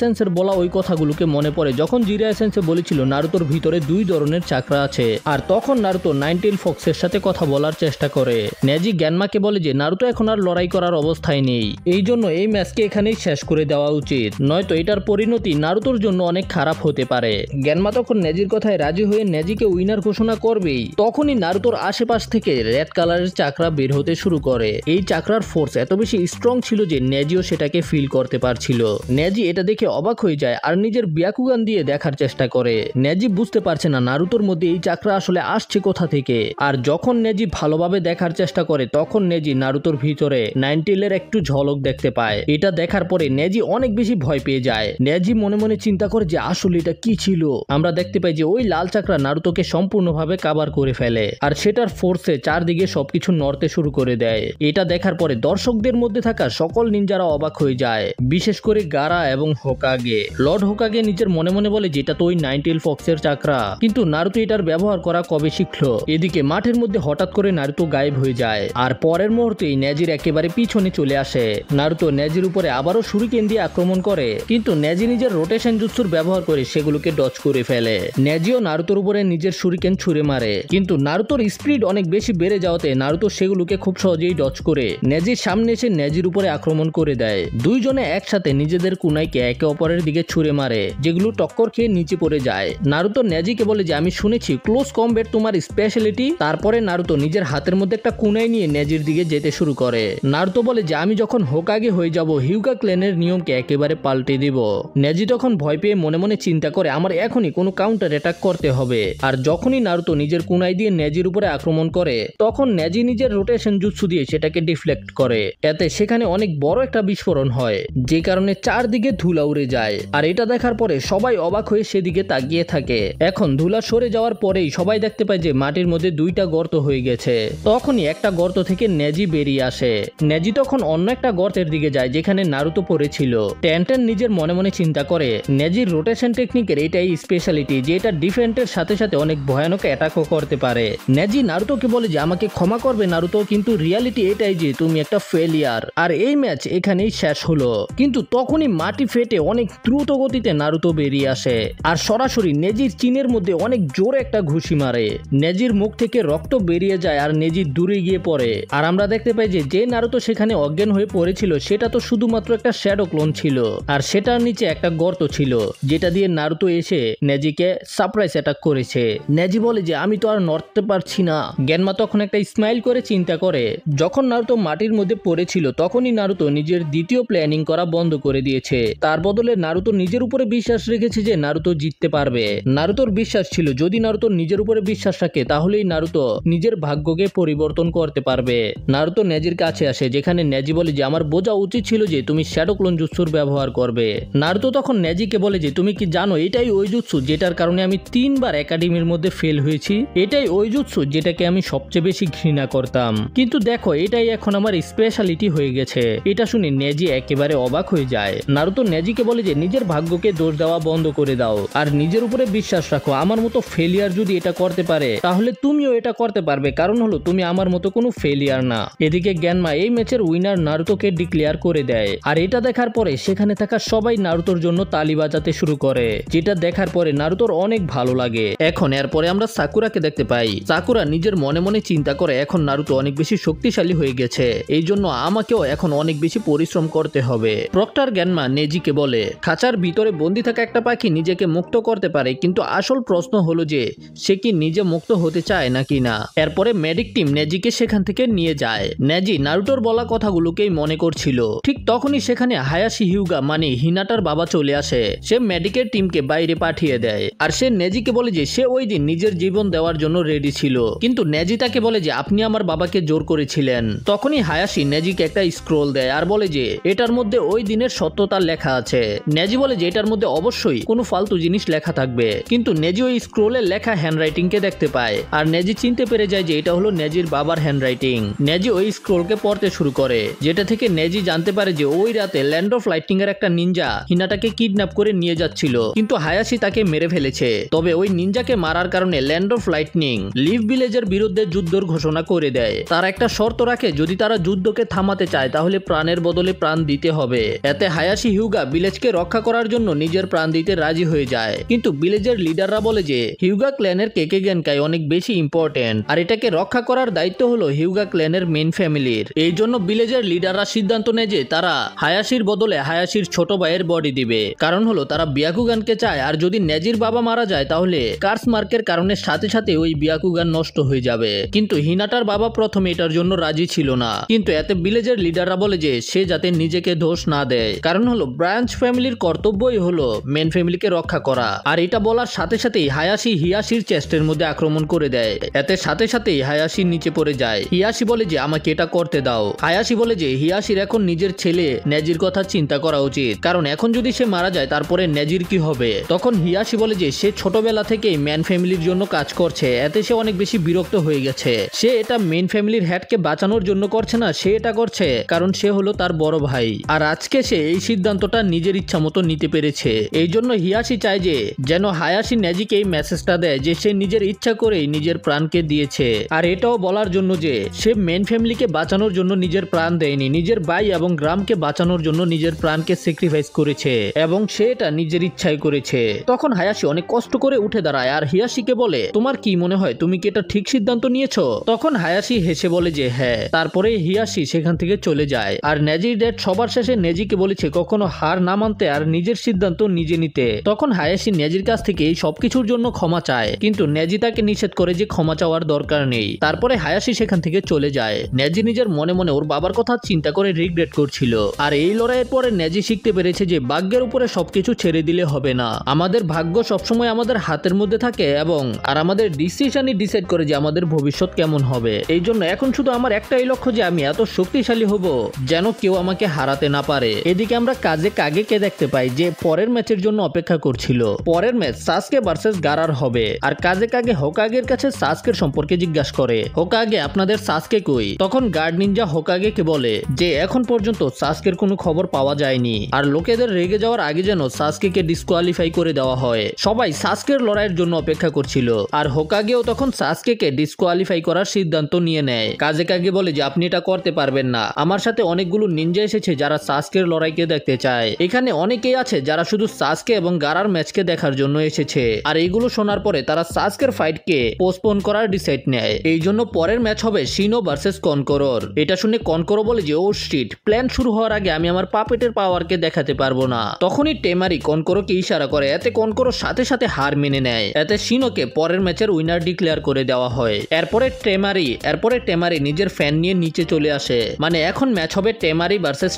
সেন্সের বলা ওই কথাগুলোকে মনে পড়ে, যখন জিরায়া সেন্সে বলেছিল নারুতোর ভিতরে 2 ধরনের চাকরা আছে। আর তখন নারুতো নাইনটেইল ফক্সের সাথে কথা বলার চেষ্টা করে। নেজি গ্যানমাকে বলে যে নারুতো এখন আর লড়াই করার অবস্থায় নেই, এই জন্য এই ম্যাচকে এখানেই শেষ করে দেওয়া উচিত, নয়তো এটার পরিণতি নারুতোর জন্য অনেক খারাপ হতে পারে। গ্যানমা তখন নেজির কথায় রাজি হয়ে নেজিকে উইনার ঘোষণা করবেই। তখনই নারুতোর আশেপাশ থেকে রেড কালারের চাকরা বের হতে শুরু করে। এই চাকরার ফোর্স এত বেশি স্ট্রং ছিল যে নেজিও সেটাকে ফিল করতে পারছিল। নেজি এটা দেখে অবাক হয়ে যায় আর নিজের ব্যাকুগান দিয়ে দেখার চেষ্টা করে। নেজি বুঝতে পারছে না নারুতোর মধ্যে এই চাকরা আসলে আসছে কোথা থেকে। আর যখন নেজি ভালোভাবে দেখার চেষ্টা করে তখন নেজি নারুতোর ভিতরে নাইনটেইলের একটু ঝলক দেখতে পায়। এটা দেখার পরে নেজি অনেক বেশি ভয় পেয়ে যায়। নেজি মনে মনে চিন্তা করে যে আসলে এটা কি ছিল। আমরা দেখতে পাই যে ওই লাল চাকরা নারুতোকে সম্পূর্ণভাবে কাভার করে ফেলে আর সেটার ফোর্সে চারদিকে সবকিছু নড়তে শুরু করে দেয়। এটা দেখার পরে দর্শকদের মধ্যে থাকা সকল নিনজারা অবাক হয়ে যায়, বিশেষ করে গারা এবং হোকাগে। লর্ড হোকাগে নিজের মনে মনে বলে যেটা তো ওই নাইনটেইল ফক্সের চাকরা, কিন্তু নারুতো এটার ব্যবহার করা কবে শিখলো। এদিকে মাঠের মধ্যে হঠাৎ করে নারুতো গায়েব হয়ে যায় আর পরের মুহূর্তেই নেজির একেবারে পিছনে চলে আসে। নারুতো নেজির উপরে আবারও শুরিকেন দিয়ে আক্রমণ করে, কিন্তু নেজি নিজের রোটেশন জুৎসুর ব্যবহার করে সেগুলোকে ডজ করে ফেলে। নেজিও নারুতোর উপরে নিজের শুরিকেন ছুঁড়ে মারে, কিন্তু নারুতোর স্পিড অনেক বেশি বেড়ে যাওয়াতে নারুতো সেগুলোকে খুব সহজেই ডজ করে নেজির সামনে এসে নেজির উপরে আক্রমণ করে দেয়। দুইজনে একসাথে নিজেদের কুনাইকে একে অপরের দিকে ছুঁড়ে মারে, যেগুলো টক্কর খেয়ে নিচে পড়ে যায়। নারুতো নেজিকে বলে যে আমি শুনেছি ক্লোজ কমব্যাট তোমার স্পেশালিটি। তারপরে নারুতো নিজের হাতের মধ্যে একটা কুনাই নিয়ে নেজির দিকে যেতে শুরু করে। নারুতো বলে যে আমি যখন হোকাগে হয়ে যাব হিউগা ক্লেনের নিয়মকে একেবারে পাল্টে দিব। নেজি তখন ভয় পেয়ে মনে মনে চিন্তা করে আমার এখনই কোনো কাউন্টার অ্যাটাক করতে হবে। আর যখনই নারুতো নিজের কুনাই দিয়ে নেজির উপরে আক্রমণ করে তখন নেজি নিজের রোটেশন জুৎসু দিয়ে সেটাকে ডিফ্লেক্ট করে। এতে সেখানে অনেক বড় একটা বিস্ফোরণ হয়, যে কারণে চারদিকে ধুলা উড়ে যায়। আর এটা দেখার পরে সবাই অবাক হয়ে সেদিকে তাকিয়ে থাকে। এখন ধুলা সরে যাওয়ার পরেই সবাই দেখতে পায় যে মাটির মধ্যে 2টা গর্ত হয়ে গেছে। তখনই একটা গর্ত থেকে নেজি বেরিয়ে আসে। নেজি তখন অন্য একটা গর্তের দিকে যায় যেখানে নারুতো পড়েছিল। টেনটেন নিজের মনে মনে চিন্তা করে নেজির রোটেশন টেকনিকের এটাই স্পেশালিটি যে এটা ডিফেন্সের সাথে সাথে অনেক ভয়ানক অ্যাটাকও করতে পারে। নেজি নারুতোকে বলে যে আমাকে ক্ষমা করবে নারুতো, কিন্তু রিয়ালিটি এটাই যে তুমি একটা ফেলিয়ার। আর এই ম্যাচ এখানেই শেষ হলো। কিন্তু তখনই মাটি ফেটে অনেক দ্রুত গতিতে নারুতো বেরিয়ে আসে আর সরাসরি নেজির চিনের মধ্যে অনেক জোরে একটা ঘুষি মারে। নেজির মুখ থেকে রক্ত বেরিয়ে যায় আর নেজি দূরে গিয়ে পড়ে। আর আমরা দেখতে পাই যে নারুতো সেখানে অজ্ঞান হয়ে পড়েছিল সেটা তো শুধুমাত্র একটা শ্যাডো ক্লোন ছিল, আর সেটার নিচে একটা গর্ত ছিল যেটা দিয়ে নারুতো এসে নেজিকে সারপ্রাইজ অ্যাটাক করেছে। নেজি বলে যে আমি তো আর নড়তে পারছি না। গ্যানমা তখন একটা স্মাইল করে চিন্তা করে যখন নারুতো মাটির মধ্যে পড়েছিল তখনই নারুতো নিজের দ্বিতীয় প্ল্যানিং করা বন্ধ করে দিয়েছে। তার বদলে নারুতো নিজের উপরে বিশ্বাস রেখেছে যে নারুতো জিততে পারবে। নারুতোর বিশ্বাস ছিল যদি নারুতো নিজের উপরে বিশ্বাস রাখে তাহলেই নারুতো নিজের ভাগ্যকে পরিবর্তন করতে পারবে। নারুতো নেজির কাছে আসে যেখানে নেজি বলে যে আমার বোঝা উচিত ছিল যে তুমি শ্যাডো ক্লোন জুৎসুর ব্যবহার করবে। নারুতো তখন নেজিকে বলে যে তুমি কি জানো এটাই ওই জুৎসু যেটার কারণে আমি 3 বার একাডেমির মধ্যে ফেল হয়েছি। এটাই ওই জুৎসু যেটাকে আমি সবচেয়ে বেশি ঘৃণা করতাম, কিন্তু দেখো এটাই এখন আমার স্পেশালিটি হয়ে গেছে। এটা শুনে নেজি একেবারে অবাক হয়ে যায়। নারুতো নেজিকে বলে যে নিজের ভাগ্যকে দোষ দেওয়া বন্ধ করে দাও আর নিজের উপরে বিশ্বাস রাখো। আমার মতো ফেলিয়ার যদি এটা করতে পারে তাহলে তুমিও এটা করতে পারবে, কারণ হলো তুমি আমার মতো কোনো ফেলিয়ার না। এদিকে গ্যানমা এই ম্যাচের উইনার নারুতোকে ডিক্লেয়ার করে দেয়। আর এটা দেখার পরে সেখানে থাকা সবাই নারুতোর জন্য তালি বাজাতে শুরু করে, যেটা দেখার পরে নারুতোর অনেক ভালো লাগে। এখন এরপরে আমরা সাকুরাকে দেখতে পাই। সাকুরা নিজের মনে মনে চিন্তা করে এখন নারুতো অনেক বেশি শক্তিশালী হয়ে গেছে, এই জন্য আমাকেও এখন অনেক বেশি পরিশ্রম করতে হবে। প্রক্টর গ্যানমা নেজিকে বলে খাঁচার ভিতরে বন্দি থাকা একটা পাখি নিজেকে মুক্ত করতে পারে, কিন্তু আসল প্রশ্ন হলো যে সে কি নিজে মুক্ত হতে চায় নাকি না। এরপরে মেডিক টিম নেজিকে সেখান থেকে নিয়ে যায়। নেজি নারুতোর বলা কথাগুলোকেই মনে করছিল। ঠিক তখনই সেখানে হায়াশি হিউগা মানে হিনাটার বাবা চলে আসে। সে মেডিকের টিমকে বাইরে পাঠিয়ে দেয় আর সে নেজিকে বলে যে সে ওই দিন নিজের জীবন দেওয়ার জন্য রেডি ছিল, কিন্তু নেজি তাকে বলে যে আপনি আমার বাবাকে জোর করেছিলেন। তখনই হায়াশি নেজিকে একটা স্ক্রোল দেয় আর বলে যে এটার মধ্যে ওই দিনের সত্যতা লেখা আছে। নেজি বলে যে এটার মধ্যে অবশ্যই কোনো ফালতু জিনিস লেখা থাকবে, কিন্তু নেজি ওই স্ক্রোলে লেখা হ্যান্ডরাইটিং কে দেখতে পায় আর নেজি চিনতে পেরে যায় যে এটা হলো নেজির বাবার হ্যান্ডরাইটিং। নেজি ওই স্ক্রোলকে পড়তে শুরু করে, যেটা থেকে নেজি জানতে পারে যে ওই রাতে ল্যান্ড অফ লাইটনিং এর একটা নিনজা হিনাটাকে কিডন্যাপ করে নিয়ে যাচ্ছিল, কিন্তু হায়াশি তাকে মেরে ফেলেছে। তবে ওই নিনজাকে মারার কারণে ল্যান্ড অফ লাইটনিং লিভ ভিলেজের বিরুদ্ধে যুদ্ধের ঘোষণা করে দেয়। তার একটা শর্ত রাখে যদি তার তারা যুদ্ধকে থামাতে চায় তাহলে প্রাণের বদলে প্রাণ দিতে হবে। এতে হায়াশি হিউগা ভিলেজকে রক্ষা করার জন্য নিজের প্রাণ দিতে রাজি হয়ে যায়। কিন্তু ভিলেজের লিডাররা বলে যে হিউগা ক্ল্যানের কেকে গেনকাই অনেক বেশি ইম্পর্টেন্ট আর এটাকে রক্ষা করার দায়িত্ব হলো হিউগা ক্ল্যানের মেইন ফ্যামিলির। এই জন্য ভিলেজের লিডাররা সিদ্ধান্ত নেয় যে তারা হায়াশির বদলে হায়াশির ছোট ভাইয়ের বডি দিবে। কারণ হলো তারা বিয়াকুগানকে চায়, আর যদি নেজির বাবা মারা যায় তাহলে কার্স মার্কের কারণে সাথে সাথে ওই বিয়াকুগান নষ্ট হয়ে যাবে। কিন্তু হিনাটার বাবা প্রথমে এটার জন্য রাজি ছিল না, কিন্তু এতে ভিলেজের লিডাররা বলে যে সে যাতে নিজেকে দোষ না দেয়। কারণ হলো ব্রাঞ্চ ফ্যামিলির কর্তব্যই হলো মেন ফ্যামিলিকে রক্ষা করা। আর এটা বলার সাথে সাথেই হায়াশি হিয়াশির চেস্টের মধ্যে আক্রমণ করে দেয়। এতে সাথে সাথেই হায়াশি নিচে পড়ে যায়। হিয়াশি বলে যে আমাকে এটা করতে দাও। হায়াশি বলে যে হিয়াশির এখন নিজের ছেলে নেজির কথা চিন্তা করা উচিত, কারণ এখন যদি সে মারা যায় তারপরে নেজির কি হবে। তখন হিয়াশি বলে যে সে ছোটবেলা থেকেই ম্যান ফ্যামিলির জন্য কাজ করছে, এতে সে অনেক বেশি বিরক্ত হয়ে গেছে। সে এটা মেন ফ্যামিলির হেডকে বাঁচানোর জন্য করছে না, সে এটা করছে কারণ সে হলো তার বড় ভাই। আর আজকে সে এই সিদ্ধান্তটা নিজের ইচ্ছা মতো নিতে পেরেছে। এই জন্য হিয়াশি চায় যে যেন হায়াশি নেজিকে এই মেসেজটা দেয় যে সে নিজের ইচ্ছা করেই নিজের প্রাণকে দিয়েছে। আর এটাও বলার জন্য যে সে মেন ফ্যামিলিকে বাঁচানোর জন্য নিজের প্রাণ দেয়নি, নিজের ভাই এবং গ্রামকে বাঁচানোর জন্য নিজের প্রাণকে স্যাক্রিফাইস করেছে এবং সে এটা নিজের ইচ্ছায় করেছে। তখন হায়াশি অনেক কষ্ট করে উঠে দাঁড়ায় আর হিয়াশিকে বলে তোমার কি মনে হয়, তুমি কি এটা ঠিক সিদ্ধান্ত নিয়েছো? তখন হায়াশি হেসে বলে যে হ্যাঁ। তারপরে হিয়াশি সেখান থেকে চলে যায়। আর নেজির ড্যাড সবার শেষে নেজিকে বলেছে কখনো হার না মানতে আর নিজের সিদ্ধান্ত নিজে নিতে। তখন হায়াশি নেজির কাছ থেকে এই সবকিছুর জন্য ক্ষমা চায়, কিন্তু নেজি তাকে নিষেধ করে যে ক্ষমা চাওয়ার দরকার নেই। তারপরে হায়াশি সেখান থেকে চলে যায়। নেজি নিজের মনে মনে ওর বাবার কথা চিন্তা করে রিগ্রেট করছিল। আর এই লড়াইয়ের পরে নেজি শিখতে পেরেছে যে ভাগ্যের উপরে সবকিছু ছেড়ে দিলে হবে না। আমাদের ভাগ্য সবসময় আমাদের হাতের মধ্যে থাকে এবং আর আমাদের ডিসিশনই ডিসাইড করে যে আমাদের ভবিষ্যৎ কেমন হবে। এই জন্য এখন শুধু আমার একটাই লক্ষ্য যে আমি এত শক্তিশালী হব যেন কেউ আমাকে হারাতে না পারে। এদিকে আমরা কাজে কাগেকে দেখতে পাই যে পরের ম্যাচের জন্য অপেক্ষা করছিল। পরের ম্যাচ সাসকে ভার্সেস গারার হবে। আর কাজে কাগে হোকাগের কাছে সাসকের সম্পর্কে জিজ্ঞাসা করে, হোকাগে আপনাদের সাসকে কই? তখন গার্ড নিনজা হোকাগেকে বলে যে এখন পর্যন্ত সাসকের কোনো খবর পাওয়া যায়নি আর লোকেদের রেগে যাওয়ার আগে যেন সাসকেকে ডিসকোয়ালিফাই করে দেওয়া হয়। সবাই সাসকের লড়াইয়ের জন্য অপেক্ষা করছিল আর হোকাগেও তখন সাসকেকে ডিসকোয়ালিফাই করার সিদ্ধান্ত নিয়ে নেয়। কাজে কাগে বলে যে আপনি এটা করতে পারবেন না, আমার সাথে অনেকগুলো নিনজা এসেছে যারা সাসকের লড়াইকে দেখতে চায়। এখানে অনেকেই আছে যারা শুধু সাসকে এবং গারার ম্যাচকে দেখার জন্য এসেছে। আর এইগুলো শোনার পরে তারা সাসকের ফাইটকে পোস্টপোন করার ডিসাইড নেয়। এই জন্য পরের ম্যাচ হবে শিনো ভার্সেস কনকরর। এটা শুনে কনকরো বলে যে ও শিট, প্ল্যান শুরু হওয়ার আগে আমি আমার পাপেটের পাওয়ারকে দেখাতে পারবো না। তখনই টেমারি কনকরোকে ইশারা করে, এতে কনকরো সাথে সাথে হার মেনে নেয়। এতে শিনোকে পরের ম্যাচের উইনার ডিক্লেয়ার করে দেওয়া হয়। এরপরে টেমারি নিজের ফ্যান নিয়ে নিচে চলে আসে। মানে এখন ম্যাচ হবে টেমারি ভার্সেস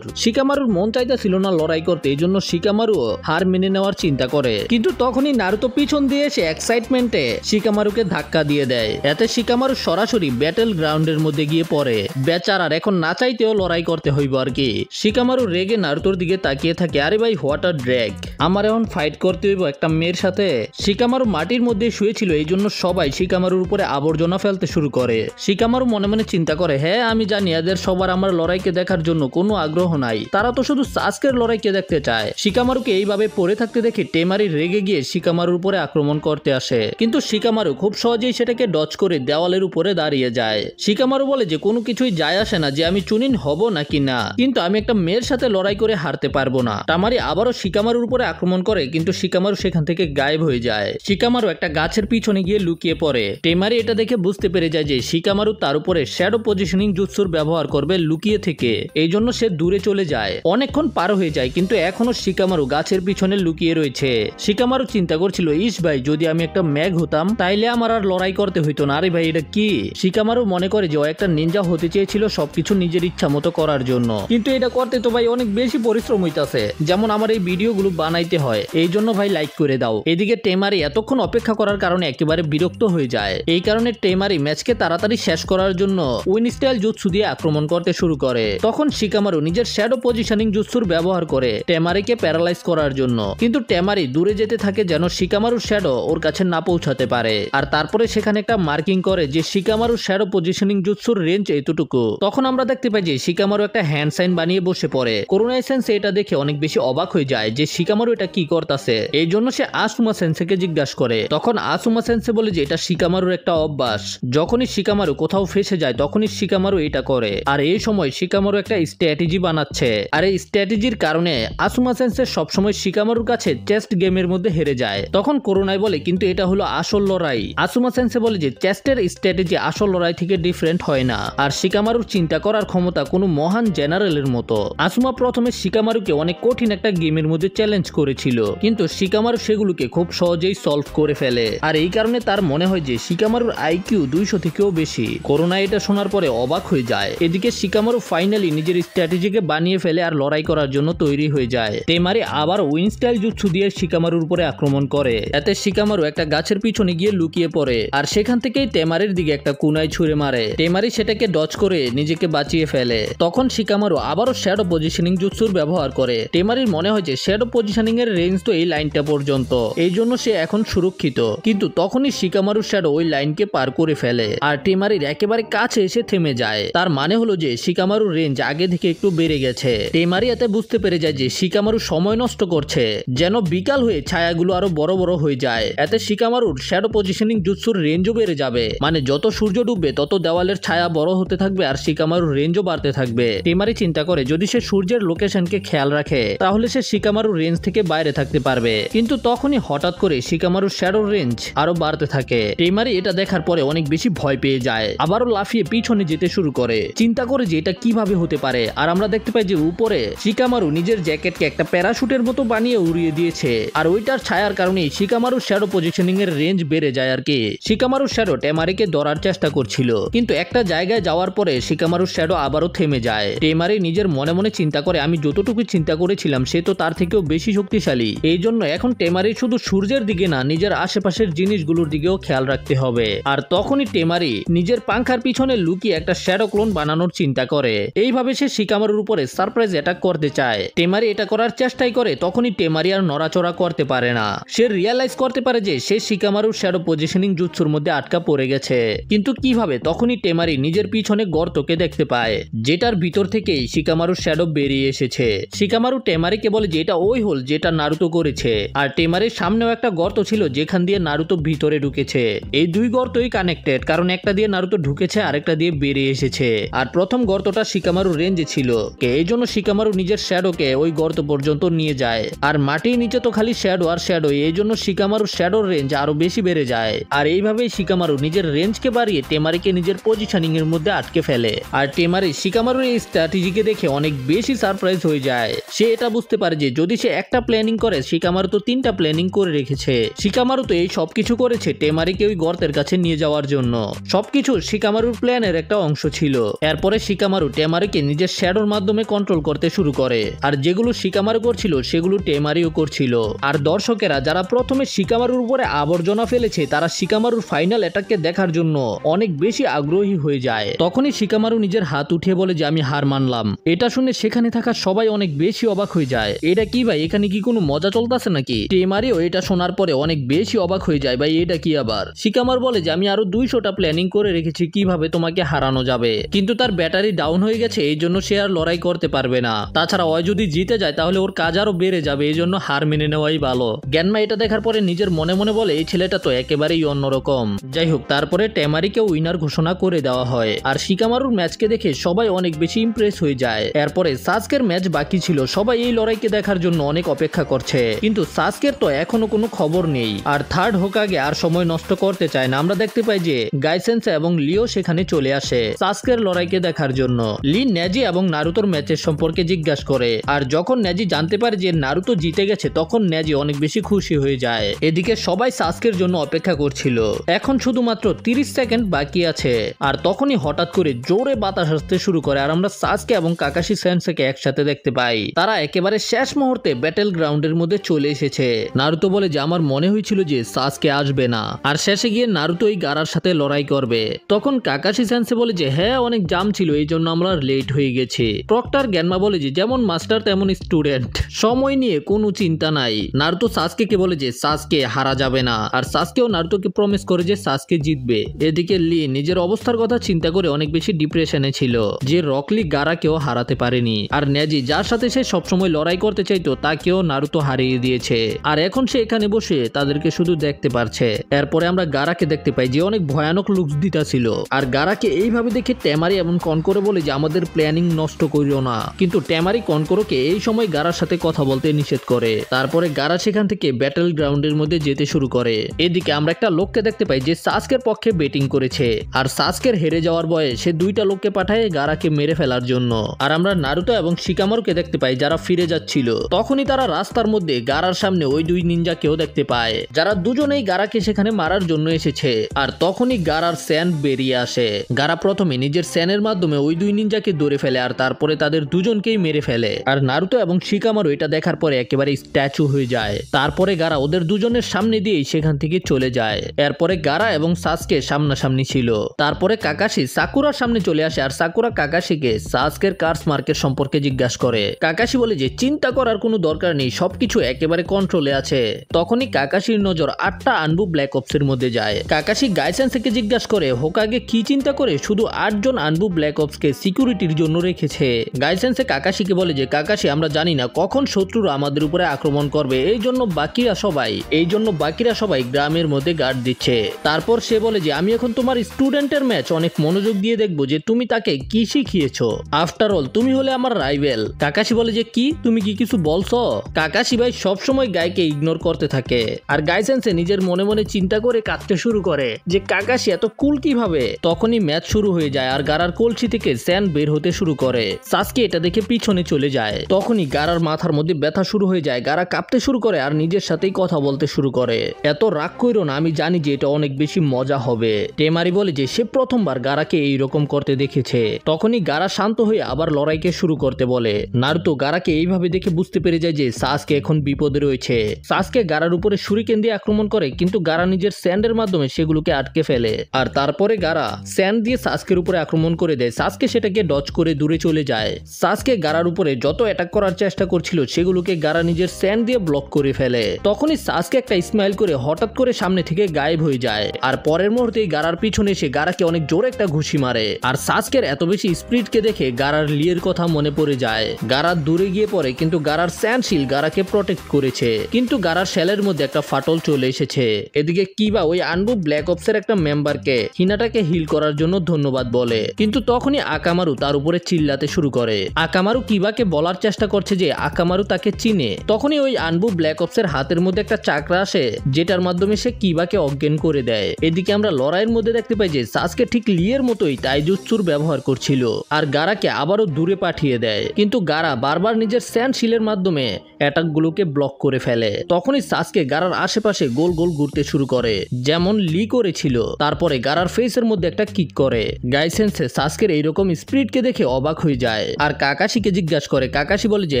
শিকামারুর মন চাইতেছিল না লড়াই করতে, এই জন্য শিকামারু হার মেনে নেওয়ার চিন্তা করে। কিন্তু তখনই নারুতো পিছন দিয়ে এসে এক্সাইটমেন্টে শিকামারুকে ধাক্কা দিয়ে দেয়। এতে শিকামারু সরাসরি ব্যাটেল গ্রাউন্ডের মধ্যে গিয়ে পড়ে। বেচারার এখন না চাইতেও লড়াই করতে হইব আর কি। শিকামারু রেগে নারুতোর দিকে তাকিয়ে থাকে, আরে ভাই হোয়াট আ ড্র্যাগ, আমার এখন ফাইট করতে হইব একটা মেয়ের সাথে। শিকামারু মাটির মধ্যে শুয়েছিল, এই জন্য সবাই শিকামারুর উপরে আবর্জনা ফেলতে শুরু করে। শিকামারু মনে মনে চিন্তা করে, হ্যাঁ আমি জানি এদের সবার আমার লড়াইকে দেখার জন্য কোনো আগ্রহ নাই, তারা তো শুধু সাসকের লড়াইকে দেখতে চায়। শিকামারুকে এইভাবে পড়ে থাকতে দেখে টেমারি রেগে গিয়ে শিকামারুর উপরে আক্রমণ করতে আসে, কিন্তু শিকামারু খুব সহজেই সেটাকে ডজ করে দেওয়ালের উপরে দাঁড়িয়ে যায়। শিকামারু বলে যে কোনো কিছুই যায় আসে না যে আমি চুনিন হব নাকি না, কিন্তু আমি একটা মেয়ের সাথে লড়াই করে হারতে পারবো না। টামারি আবারও শিকামারুর উপরে আক্রমণ করে, কিন্তু শিকামারু সেখান থেকে গায়েব হয়ে যায়। শিকামারু একটা গাছের পিছনে গিয়ে লুকিয়ে পড়ে। টেমারি এটা দেখে বুঝতে পেরে যায় যে শিকামারু তার উপরে শ্যাডো পজিশনিং জুৎসুর ব্যবহার করবে লুকিয়ে থেকে, এই জন্য সে দূরে চলে যায়। অনেকক্ষণ পার হয়ে যায় কিন্তু এখনো শিকামারু গাছের পিছনে লুকিয়ে রয়েছে। শিকামারু চিন্তা করছিল, ইস ভাই যদি আমি একটা ম্যাগ হতাম তাইলে আমার আর লড়াই করতে হইতো না। আরে ভাই এটা কি? শিকামারু মনে করে যে ও একটা নিনজা হতে চেয়েছিল সবকিছু নিজের ইচ্ছা মতো করার জন্য, কিন্তু এটা করতে তো ভাই অনেক বেশি পরিশ্রম হইতাছে, যেমন আমার এই ভিডিওগুলো বানাইতে হয়। এই জন্য ভাই লাইক করে দাও। এদিকে টেমারি এতক্ষণ অপেক্ষা করার কারণে একেবারে বিরক্ত হয়ে যায়। এই কারণে টেমারি ম্যাচকে তাড়াতাড়ি শেষ করার জন্য উইন স্টাইল জুৎসু দিয়ে আক্রমণ করতে শুরু করে। তখন শিকামারু নিজের শ্যাডো পজিশনিং জুৎসুর ব্যবহার করে টেমারিকে প্যারালাইজ করার জন্য, কিন্তু টেমারি দূরে যেতে থাকে যেন শিকামারুর শ্যাডো ওর কাছে না পৌঁছাতে পারে। আর তারপরে সেখানে একটা মার্কিং করে যে শিকামারুর শ্যাডো পজিশনিং জুৎসুর রেঞ্জ এতটুকু। তখন আমরা দেখতে পাই যে শিকামারু একটা হ্যান্ড সাইন বানিয়ে বসে পড়ে। করুনাই সেন্সে এটা দেখে অনেক বেশি অবাক হয়ে যায় যে শিকামারু এটা কি করতেছে। এই জন্য সে আসুমা সেন্সেকে জিজ্ঞাসা করে। তখন আসুমা সেন্সে বলে যে এটা শিকামারুর একটা অভ্যাস, যখনই শিকামারু কোথাও ফেসে যায় তখনই শিকামারু এটা করে। আর এই সময় শিকামারু একটা স্ট্র্যাটেজি বানাচ্ছে, আর এই স্ট্র্যাটেজির কারণে আসুমা সেন্সেই সবসময় শিকামারুর কাছে চেস্ট গেমের মধ্যে হেরে যায়। তখন করোনায় বলে কিন্তু এটা হলো আসল লড়াই। আসুমা সেন্সেই বলে যে চেস্টের স্ট্র্যাটেজি আসল লড়াই থেকে ডিফারেন্ট হয় না, আর শিকামারুর চিন্তা করার ক্ষমতা কোনো মহান জেনারেলের মতো। আসুমা প্রথমে শিকামারুকে অনেক কঠিন একটা গেমের মধ্যে চ্যালেঞ্জ করেছিল, কিন্তু শিকামারু সেগুলোকে খুব সহজেই সলভ করে ফেলে। আর এই কারণে তার মনে হয় যে শিকামারুর আইকিউ 200 থেকেও বেশি। করোনা এটা শোনার পরে অবাক হয়ে যায়। এদিকে শিকামারু ফাইনালি নিজের স্ট্র্যাটেজিকে বানিয়ে ফেলে আর লড়াই করার জন্য তৈরি হয়ে যায়। টেমারি আবার উইন স্টাইল জুৎসু দিয়ে শিকামারুর উপরে আক্রমণ করে। এতে শিকামারু একটা গাছের পিছনে গিয়ে লুকিয়ে পড়ে, আর সেখান থেকেই টেমারির দিকে একটা কুনাই ছুঁড়ে মারে। টেমারি সেটাকে ডজ করে নিজেকে বাঁচিয়ে ফেলে। তখন শিকামারু আবারও শ্যাডো পজিশনিং জুৎসুর ব্যবহার করে। টেমারির মনে হয় যে শ্যাডো পজিশনিং এর রেঞ্জ তো এই লাইনটা পর্যন্ত, এই জন্য সে এখন সুরক্ষিত। কিন্তু তখনই শিকামারু শ্যাডো ওই লাইনকে পার করে ফেলে, আর টেমারির একেবারে কাছে এসে থেমে যায়। তার মানে হলো যে শিকামারুর রেঞ্জ আগে থেকে একটু বেড়ে গেছে। টেমারি এতে বুঝতে পেরে যায় যে শিকামারু সময় নষ্ট করছে, যেন বিকাল হয়ে ছায়াগুলো আরো বড় বড় হয়ে যায়। এতে শিকামারুর শ্যাডো পজিশনিং জুৎসুর রেঞ্জও বেড়ে যাবে, মানে যত সূর্য ডুববে তত দেওয়ালের ছায়া বড় হতে থাকবে আর শিকামারুর রেঞ্জও বাড়তে থাকবে। টেমারি চিন্তা করে যদি সে সূর্যের লোকেশনকে খেয়াল রাখে তাহলে সে শিকামারুর রেঞ্জ থেকে বাইরে থাকতে পারবে। কিন্তু তখনই হঠাৎ করে শিকামারুর শ্যাডোর রেঞ্জ আরো বাড়তে থাকে। টেমারি এটা দেখার পরে অনেক বেশি ভয় পেয়ে যায়, আবারও লাফিয়ে পিছনে যেতে শুরু করে। চিন্তা করে যে এটা কিভাবে হতে পারে। আর আমরা দেখতে পাই যে উপরে শিকামারু নিজের জ্যাকেটকে একটা প্যারাশুটের মতো বানিয়ে উড়িয়ে দিয়েছে, আর ওইটার ছায়ার কারণে শিকামারুর শ্যাডো পজিশনিং এর রেঞ্জ বেড়ে যায় আর কি। শিকামারুর শ্যাডো টেমারিকে ধরার চেষ্টা করছিল, কিন্তু একটা জায়গায় যাওয়ার পরে শিকামারুর শ্যাডো আবারও থেমে যায়। টেমারি নিজের মনে মনে চিন্তা করে আমি যতটুকু চিন্তা করেছিলাম সে তো তার থেকেও বেশি শক্তিশালী। এই জন্য এখন টেমারি শুধু সূর্যের দিকে না, নিজের আশেপাশের জিনিসগুলোর দিকেও খেয়াল রাখতে হবে। আর তখনই টেমারি নিজের পাংখার পিছনে লুকিয়ে একটা শ্যাডো ক্লোন বানানোর চিন্তা করে। এইভাবে সে শিকামারুর উপরে সারপ্রাইজ অ্যাটাক করতে চায়। টেমারি এটা করার চেষ্টাই করে, তখনই টেমারি আর নড়াচড়া করতে পারে না। সে রিয়ালাইজ করতে পারে যে সে শিকামারুর শ্যাডো পজিশনিং জুৎসুর মধ্যে আটকা পড়ে গেছে। কিন্তু কিভাবে? তখনই টেমারি নিজের পিছনে গর্তকে দেখতে পায়, যেটার ভিতর থেকেই শিকামারুর শ্যাডো বেরিয়ে এসেছে। শিকামারু টেমারিকে বলে যে এটা ওই হোল যেটা নারুতো করেছে, আর টেমারির সামনেও একটা গর্ত ছিল যেখান দিয়ে নারুতো ভিতরে ঢুকেছে। এই দুই গর্তই কানেক্টেড, কারণ একটা দিয়ে নারুতো ঢুকেছে আরেকটা দিয়ে বেরিয়ে এসেছে। আর প্রথম গর্তটা শিকামারুর রেঞ্জে ছিল, এই জন্য শিকামারু নিজের শ্যাডোকে ওই গর্ত পর্যন্ত নিয়ে যায়। আর মাটির নিচে তো খালি শ্যাডো আর শ্যাডো, এই জন্য শিকামারুর শ্যাডোর রেঞ্জ আরো বেশি বেড়ে যায়। আর এইভাবেই শিকামারু নিজের রেঞ্জকে বাড়িয়ে টেমারিকে নিজের পজিশনিং এর মধ্যে আটকে ফেলে। আর টেমারি শিকামারুর এই স্ট্র্যাটেজিকে দেখে অনেক বেশি সারপ্রাইজ হয়ে যায়। সে এটা বুঝতে পারে যে যদি সে একটা প্ল্যানিং করে শিকামারু তো 3টা প্ল্যানিং করে রেখেছে। শিকামারু তো এই সবকিছু করেছে টেমারিকে ওই গর্তের কাছে নিয়ে যাওয়ার জন্য। সবকিছু শিকামারুর প্ল্যানের একটা অংশ ছিল। এরপরে শিকামারু টেমারিকে নিজের শ্যাডোর মাধ্যমে কন্ট্রোল করতে শুরু করে, আর যেগুলো শিকামারু করছিল সেগুলো টেমারিও করছিল। আর দর্শকেরা যারা প্রথমে শিকামারুর উপরে আবর্জনা ফেলেছে তারা শিকামারুর ফাইনাল অ্যাটাককে দেখার জন্য অনেক বেশি আগ্রহী হয়ে যায়। তখনই শিকামারু নিজের হাত উঠিয়ে বলে যে আমি হার মানলাম। এটা শুনে সেখানে থাকা সবাই অনেক বেশি অবাক হয়ে যায়। এটা কি ভাই, এখানে কি কোনো মজা চলতেছে নাকি? টেমারিও এটা শোনার পরে অনেক বেশি অবাক হয়ে যায়, ভাই এটা কি আবার? শিকামারু বলে যে আমি আরো 200টা প্ল্যানিং করে রেখেছি কিভাবে তোমাকে হারানো যাবে, কিন্তু তার ব্যাটারি ডাউন হয়ে গেছে, এই জন্য সে আর লড়াই করতে পারবে না। তাছাড়া ওই যদি জিতে যায় তাহলে ওর কাজ আরো বেড়ে যাবে, এই জন্য হার মেনে নেওয়াই ভালো। গ্যানমা এটা দেখার পরে নিজের মনে মনে বলে এই ছেলেটা তো একেবারেই অন্যরকম। যাই হোক, তারপরে টেমারিকে উইনার ঘোষণা করে দেওয়া হয়। আর শিকামারুর ম্যাচকে দেখে সবাই অনেক বেশি ইমপ্রেস হয়ে যায়। এরপরে সাসকের ম্যাচ বাকি ছিল, সবাই এই লড়াইকে দেখার জন্য অনেক অপেক্ষা করছে, কিন্তু সাসকের তো এখনো কোনো খবর নেই। আর থার্ড হোকাগে আর সময় নষ্ট করতে চায় না। আমরা দেখতে পাই যে গাইসেন্সে এবং লিও সেখানে চলে আসে সাসকের লড়াইকে দেখার জন্য। লি নেজি এবং নারুতোর ম্যাচের সম্পর্কে জিজ্ঞাসা করে, আর যখন নেজি জানতে পারে যে নারুতো জিতে গেছে তখন নেজি অনেক বেশি খুশি হয়ে যায়। এদিকে সবাই সাসকের জন্য অপেক্ষা করছিল, এখন শুধুমাত্র 30 সেকেন্ড বাকি আছে। আর তখনই হঠাৎ করে জোরে বাতাস আসতে শুরু করে, আর আমরা সাসকে এবং কাকাশি সেন্সেকে একসাথে দেখতে পাই। তারা একেবারে শেষ মুহূর্তে ব্যাটেল গ্রাউন্ডের মধ্যে চলে এসেছে। নারুতো বলে যে আমার মনে হয়েছিল যে সাসকে আসবে না, আর শেষে গিয়ে নারুতো এই গারার সাথে লড়াই করবে। তখন কাকাশি সেন্সে বলে যে হ্যাঁ অনেক জাম ছিল, এই জন্য আমরা লেট হয়ে গেছি। প্রক্টর গ্যানমা বলে যে যেমন মাস্টার তেমন স্টুডেন্ট, সময় নিয়ে কোনো চিন্তা নাই। নারুতো সাসকে বলে যে সাসকে হারা যাবে না, আর সাসকেও নারুতোকে প্রমিস করে যে সাসকে জিতবে। এদিকে লি নিজের অবস্থার কথা চিন্তা করে অনেক বেশি ডিপ্রেশনে ছিল যে রকলি গারাকেও হারাতে পারেনি। আর নেজি যার সাথে সে সবসময় লড়াই করতে চাইতো তাকেও নারুতো হারিয়ে দিয়েছে, আর এখন সে এখানে বসে তাদেরকে শুধু দেখতে পারছে। এরপরে আমরা গারাকে দেখতে পাই যে অনেক ভয়ানক লুকস দিতেছিল, আর গারাকে এইভাবে দেখে টেমারি এমন কনকোরে বলে যে আমাদের প্ল্যানিং নষ্ট করিও না, কিন্তু টেমারি কনকোরকে এই সময় গারার সাথে কথা বলতে নিষেধ করে। তারপরে গারা সেখান থেকে ব্যাটল গ্রাউন্ডের মধ্যে যেতে শুরু করে। এদিকে আমরা একটা লোককে দেখতে পাই যে সাসকের পক্ষে ব্যাটিং করেছে, আর সাসকের হেরে যাওয়ার ভয়ে সে দুইটা লোককে পাঠায় গারাকে মেরে ফেলার জন্য। আর আমরা নারুতো এবং শিকামারুকে দেখতে পাই যারা ফিরে যাচ্ছিল। তখনই তারা রাস্তার মধ্যে গারার সামনে ওই দুই নিনজাকেও দেখতে পায়, যারা দুজনেই গারাকে সেখানে মারার জন্য এসেছে। আর তখনই গারার স্যান বেরিয়ে আসে। গারা প্রথমে নিজের স্যানের মাধ্যমে ওই দুই নিনজাকে ধরে ফেলে, আর তারপরে তাদের দুজনকেই মেরে ফেলে। আর নারুতো এবং শিকামারু এটা দেখার পরে একেবারে স্ট্যাচু হয়ে যায়। তারপরে গারা ওদের দুজনের সামনে দিয়েই সেখান থেকে চলে যায়। এরপরে গারা এবং সাসকে সামনাসামনি ছিল। তারপরে কাকাশি সাকুরার সামনে চলে আসে, আর সাকুরা কাকাশিকে সাসকের কার্স মার্কের সম্পর্কে জিজ্ঞাসা করে। কাকাশি বলে যে চিন্তা করার কোনো দরকার নেই, সবকিছু একেবারে কন্ট্রোলে আছে। তখনই কাকাশির নজর 8টা আনবু ব্ল্যাক অপসের মধ্যে যায়। কাকাশি গাইসেন্সকে জিজ্ঞাসা করে হোকাগে কি চিন্তা করে শুধু 8 জন আনবু ব্ল্যাক অপসকে সিকিউরিটির জন্য রেখেছে। গাইসেন্সে কাকাশিকে বলে যে কাকাশি আমরা জানি না কখন শত্রুরা আমাদের উপরে আক্রমণ করবে, এই জন্য বাকিরা সবাই গ্রামের মধ্যে গার্ড দিচ্ছে। তারপর সে বলে যে আমি এখন তোমার স্টুডেন্টের ম্যাচ অনেক মনোযোগ দিয়ে দেখবো যে তুমি তাকে কি শিখিয়েছো। আফটার অল তুমি হলে আমার রাইভেল। কাকাশি বলে যে কি তুমি কি কিছু বলছো? কাকাশি ভাই সবসময় গাইকে ইগনোর করতে থাকে। আর গাইসেন্সে নিজের মনে মনে চিন্তা করে কাঁদতে শুরু করে যে কাকাশি এত কুল কিভাবে। তখনই ম্যাচ শুরু হয়ে যায়, আর গারার কলসি থেকে স্যান বের হতে শুরু করে। সাসকে এটা দেখে পিছনে চলে যায়। তখনই গারার মাথার মধ্যে ব্যথা শুরু হয়ে যায়। গারা কাঁপতে শুরু করে আর নিজের সাথেই কথা বলতে শুরু করে। এত রাগ কইরো না, আমি জানি যে এটা অনেক বেশি মজা হবে। টেমারি বলে যে সে প্রথমবার গারাকে এইরকম করতে দেখেছে। তখনই গারা শান্ত হয়ে আবার লড়াইকে শুরু করতে বলে। নারুতো গারাকে এইভাবে দেখে বুঝতে পেরে যায় যে সাসকে এখন বিপদে রয়েছে। সাসকে গারার উপরে শুরিকেন দিয়ে আক্রমণ করে, কিন্তু গারা নিজের স্যান্ডের মাধ্যমে সেগুলোকে আটকে ফেলে। আর তারপরে গারা স্যান্ড দিয়ে সাসকের উপরে আক্রমণ করে দেয়। সাসকে সেটাকে ডজ করে দূরে চলে যায়। সাসকে গারার উপরে যত অ্যাটাক করার চেষ্টা করছিল সেগুলোকে গারা নিজের স্যান্ড দিয়ে ব্লক করে ফেলে। তখনই সাসকে একটা স্মাইল করে হঠাৎ করে সামনে থেকে গায়েব হয়ে যায়। আর পরের মুহূর্তেই গারার পিছনে এসে গারাকে অনেক জোরে একটা ঘুষি মারে। আর সাসকের এত বেশি স্পিডকে দেখে গারার লিয়ের কথা মনে পড়ে যায়। গারা দূরে গিয়ে পড়ে, কিন্তু গারার স্যান্ড শিল গারাকে প্রটেক্ট করেছে। কিন্তু গারার শেলের মধ্যে একটা ফাটল চলে এসেছে। এদিকে কিবা ওই আনবু ব্ল্যাক অপসের একটা মেম্বারকে হিনাটাকে হিল করার জন্য ধন্যবাদ বলে, কিন্তু তখনই আকামারু তার উপরে চিল্লাতে শুরু করে। আকামারু কিবাকে বলার চেষ্টা করছে যে আকামারু তাকে চিনে। তখনই ওই আনবু ব্ল্যাক অপসের হাতের মধ্যে একটা চাকরা আসে, যেটার মাধ্যমে সে কিবাকে অজ্ঞান করে দেয়। এদিকে আমরা লড়াইয়ের মধ্যে দেখতে পাই যে সাসকে ঠিক লিয়ের মতোই তাইজুৎসুর ব্যবহার করছিল, আর গারাকে আবারও দূরে পাঠিয়ে দেয়। কিন্তু গারা বারবার নিজের স্যান্ড শিলের মাধ্যমে অ্যাটাকগুলোকে ব্লক করে ফেলে। তখনই সাসকে গারার আশেপাশে গোল গোল ঘুরতে শুরু করে, যেমন লি করেছিল। তারপরে গারার ফেসের মধ্যে একটা কিক করে। গাইসেন্সে সাসকের এইরকম স্পিডকে দেখে অবাক হয়ে যায়, আর কাকাশিকে জিজ্ঞাসা করে। কাকাশি বলে যে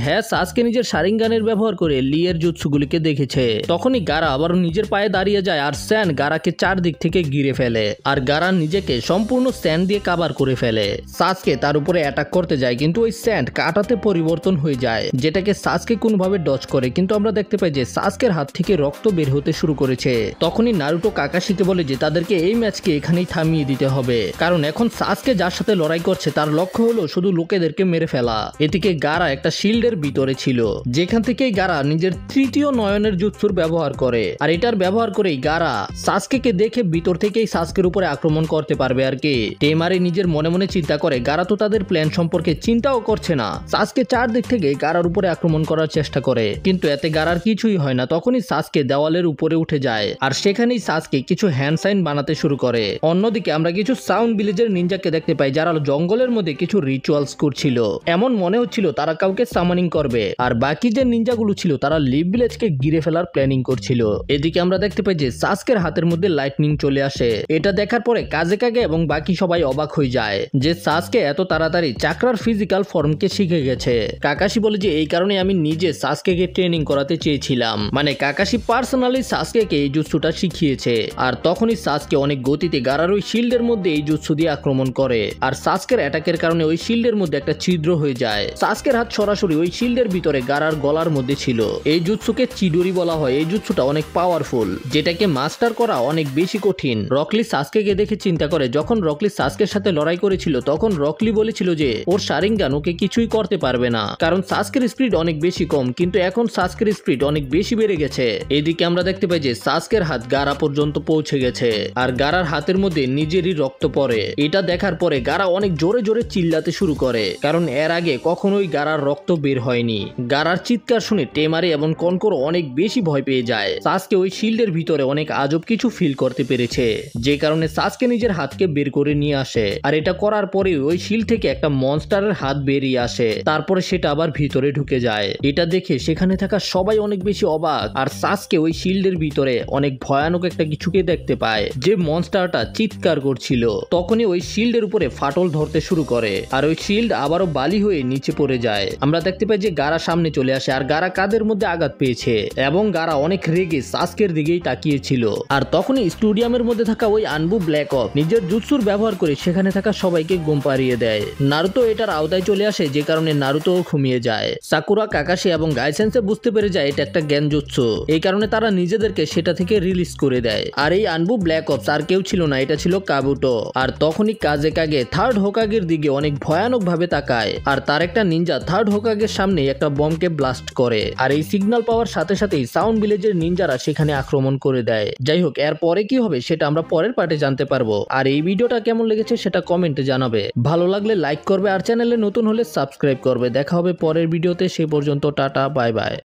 হ্যাঁ, সাসকে নিজের শারিঙ্গানের ব্যবহার করে লিয়ের জুৎসুগুলিকে দেখেছে। তখনই গারা আবার নিজের পায়ে দাঁড়িয়ে যায়, আর স্যান গারাকে চারদিক থেকে ঘিরে ফেলে, আর গারা নিজেকে সম্পূর্ণ স্যান্ড দিয়ে কাভার করে ফেলে। সাসকে তার উপরে অ্যাটাক করতে যায়, কিন্তু ওই স্যান্ড কাটাতে পরিবর্তন হয়ে যায়, যেটাকে সাসকে কোনোভাবে ডজ করে। কিন্তু আমরা দেখতে পাই যে সাসকের হাত থেকে রক্ত বের হতে শুরু করেছে। তখনই নারুটো কাকাশিকে বলে যে তাদেরকে এই ম্যাচকে এখানেই থামিয়ে দিতে হবে, কারণ এখন সাসকে যার সাথে লড়াই করছে তার লক্ষ্য হলো শুধু লোকেদেরকে মেরে ফেলা। এদিকে গারা একটা শিল্ডের ভিতরে ছিল, যেখান থেকেই গারা নিজের তৃতীয় নয়নের জুৎসুর ব্যবহার করে। আর এটার ব্যবহার করেই গারা সাসকেকে দেখে ভিতর থেকেই সাসকের উপরে আক্রমণ করতে পারবে আর কি। টেমারি নিজের মনে মনে চিন্তা করে গারা তো তাদের প্ল্যান সম্পর্কে চিন্তাও করছে না। সাসকে চারদিক থেকে গারার উপরে আক্রমণ করার চেষ্টা করে, কিন্তু এতে গারার কিছুই হয় না। তখনই সাসকে দেওয়ালের উপরে উঠে যায়, আর সেখানেই সাসকে কিছু হ্যান্ড সাইন বানাতে শুরু করে। অন্যদিকে আমরা কিছু সাউন্ড ভিলেজের নিনজাকে দেখতে পাই, যারা জঙ্গলের মধ্যে কিছু রিচুয়ালস করছিল। এমন মনে হচ্ছিল তারা কাউকে সামানিং করবে, আর বাকি যে নিনজাগুলো ছিল তারা লিভ ভিলেজকে ঘিরে ফেলার প্ল্যানিং করছিল। এদিকে আমরা দেখতে পাই যে সাসকের হাতের মধ্যে লাইটনিং চলে আসে। এটা দেখার পরে কাজেকাগে এবং বাকি সবাই অবাক হয়ে যায় যে সাসকে এত তাড়াতাড়ি চাকরার ফিজিক্যাল ফর্মকে শিখে গেছে। কাকাশি বলে যে এই কারণে আমি নিজে সাসকেকে ট্রেনিং করাতে চেয়েছিলাম, মানে কাকাশি পার্সোনালি সাসকেকে এই জুৎসুটা শিখিয়েছে। আর তখনই সাসকে অনেক গতিতে গারার ওই শিল্ডের মধ্যে এই জুৎসু দিয়ে আক্রমণ করে, আর সাসকের অ্যাটাকের কারণে ওই শিল্ডের মধ্যে একটা ছিদ্র হয়ে যায়। সাসকের হাত সরাসরি ওই শিল্ডের ভিতরে গারার গলার মধ্যে ছিল। এই জুৎসুকে চিডোরি বলা হয়। এই জুৎসুটা অনেক পাওয়ারফুল, যেটাকে মাস্টার করা অনেক বেশি কঠিন। রকলি সাসকেকে দেখে চিন্তা করে, যখন রকলি সাসকের সাথে লড়াই করেছিল তখন রকলি বলেছিল যে ওর শারিঙ্গান ওকে কিছুই করতে পারবে না, কারণ সাসকের স্পিড অনেক বেশি কম। কিন্তু এখন সাসকের স্পিড অনেক বেশি বেড়ে গেছে। এদিকে আমরা দেখতে পাই যে সাসকের হাত গারা পর্যন্ত পৌঁছে গেছে, আর গারার হাতের মধ্যে নিজেরই রক্ত পড়ে। করে। এটা দেখার পরে গারা অনেক জোরে জোরে চিল্লাতে শুরু করে, কারণ এর আগে কখনোই গারার রক্ত বের হয়নি। গারার চিৎকার শুনে টেমারি এবং কনকর অনেক বেশি ভয় পেয়ে যায়। সাসকে ওই শিল্ডের ভিতরে অনেক আজব কিছু ফিল করতে পেরেছে, যে কারণে সাসকে নিজের হাতকে বের করে নিয়ে আসে। আর এটা করার পরে ওই শিল্ড থেকে একটা মনস্টারের হাত বেরিয়ে আসে, তারপরে সেটা আবার ভিতরে ঢুকে যায়। এটা দেখে সেখানে থাকা সবাই অনেক বেশি অবাক। আর সাসকে ওই শিল্ডের ভিতরে অনেক ভয়ানক একটা কিছুকে দেখতে পায়, যে মনস্টারটা চিৎকার করছিল। তখনই ওই শিল্ডের উপরে ফাটল ধরতে শুরু করে, আর ওই শিল্ড আবারও বালি হয়ে নিচে পড়ে যায়। আমরা দেখতে পাই যে গারা সামনে চলে আসে, আর গারা কাদের মধ্যে আঘাত পেয়েছে, এবং গারা অনেক রেগে সাসকের দিকেই তাকিয়েছিল। আর তখনই স্টেডিয়ামের মধ্যে থাকা ওই আনবু ব্ল্যাক অফ নিজের জুৎসুর ব্যবহার করে সেখানে থাকা সবাইকে ঘুম পাড়িয়ে দেয়। নারুতো এটার আওতায় চলে আসে, যে কারণে নারুতো ঘুমিয়ে যায়। সাকুরা, কাকাশি এবং গাইসেন্সে বুঝতে পেরে যায় এটা একটা জ্ঞানজুৎসু, এই কারণে তারা নিজেদেরকে সেটা থেকে রিলিজ করে দেয়। আর এই আনবু ব্ল্যাক অপস আর কেউ ছিল না, এটা ছিল কাবুটো। আর তখনই কাজে থার্ড হোকাগের দিকে অনেক ভয়ানক ভাবে তাকায়, আর তার একটা নিনজা থার্ড হোকাগের সামনে একটা বমকে ব্লাস্ট করে। আর এই সিগন্যাল পাওয়ার সাথে সাথেই সাউন্ড ভিলেজের নিনজারা সেখানে আক্রমণ করে দেয়। যাই হোক, এর পরে কি হবে সেটা আমরা পরের পার্টে জানতে পারবো। আর এই ভিডিওটা কেমন লেগেছে সেটা কমেন্টে জানাবে। ভালো লাগলে লাইক করবে, আর চ্যানেলে নতুন হলে সাবস্ক্রাইব করবে। দেখা হবে পরের ভিডিওতে, সে পর্যন্ত টাটা, বাই বাই।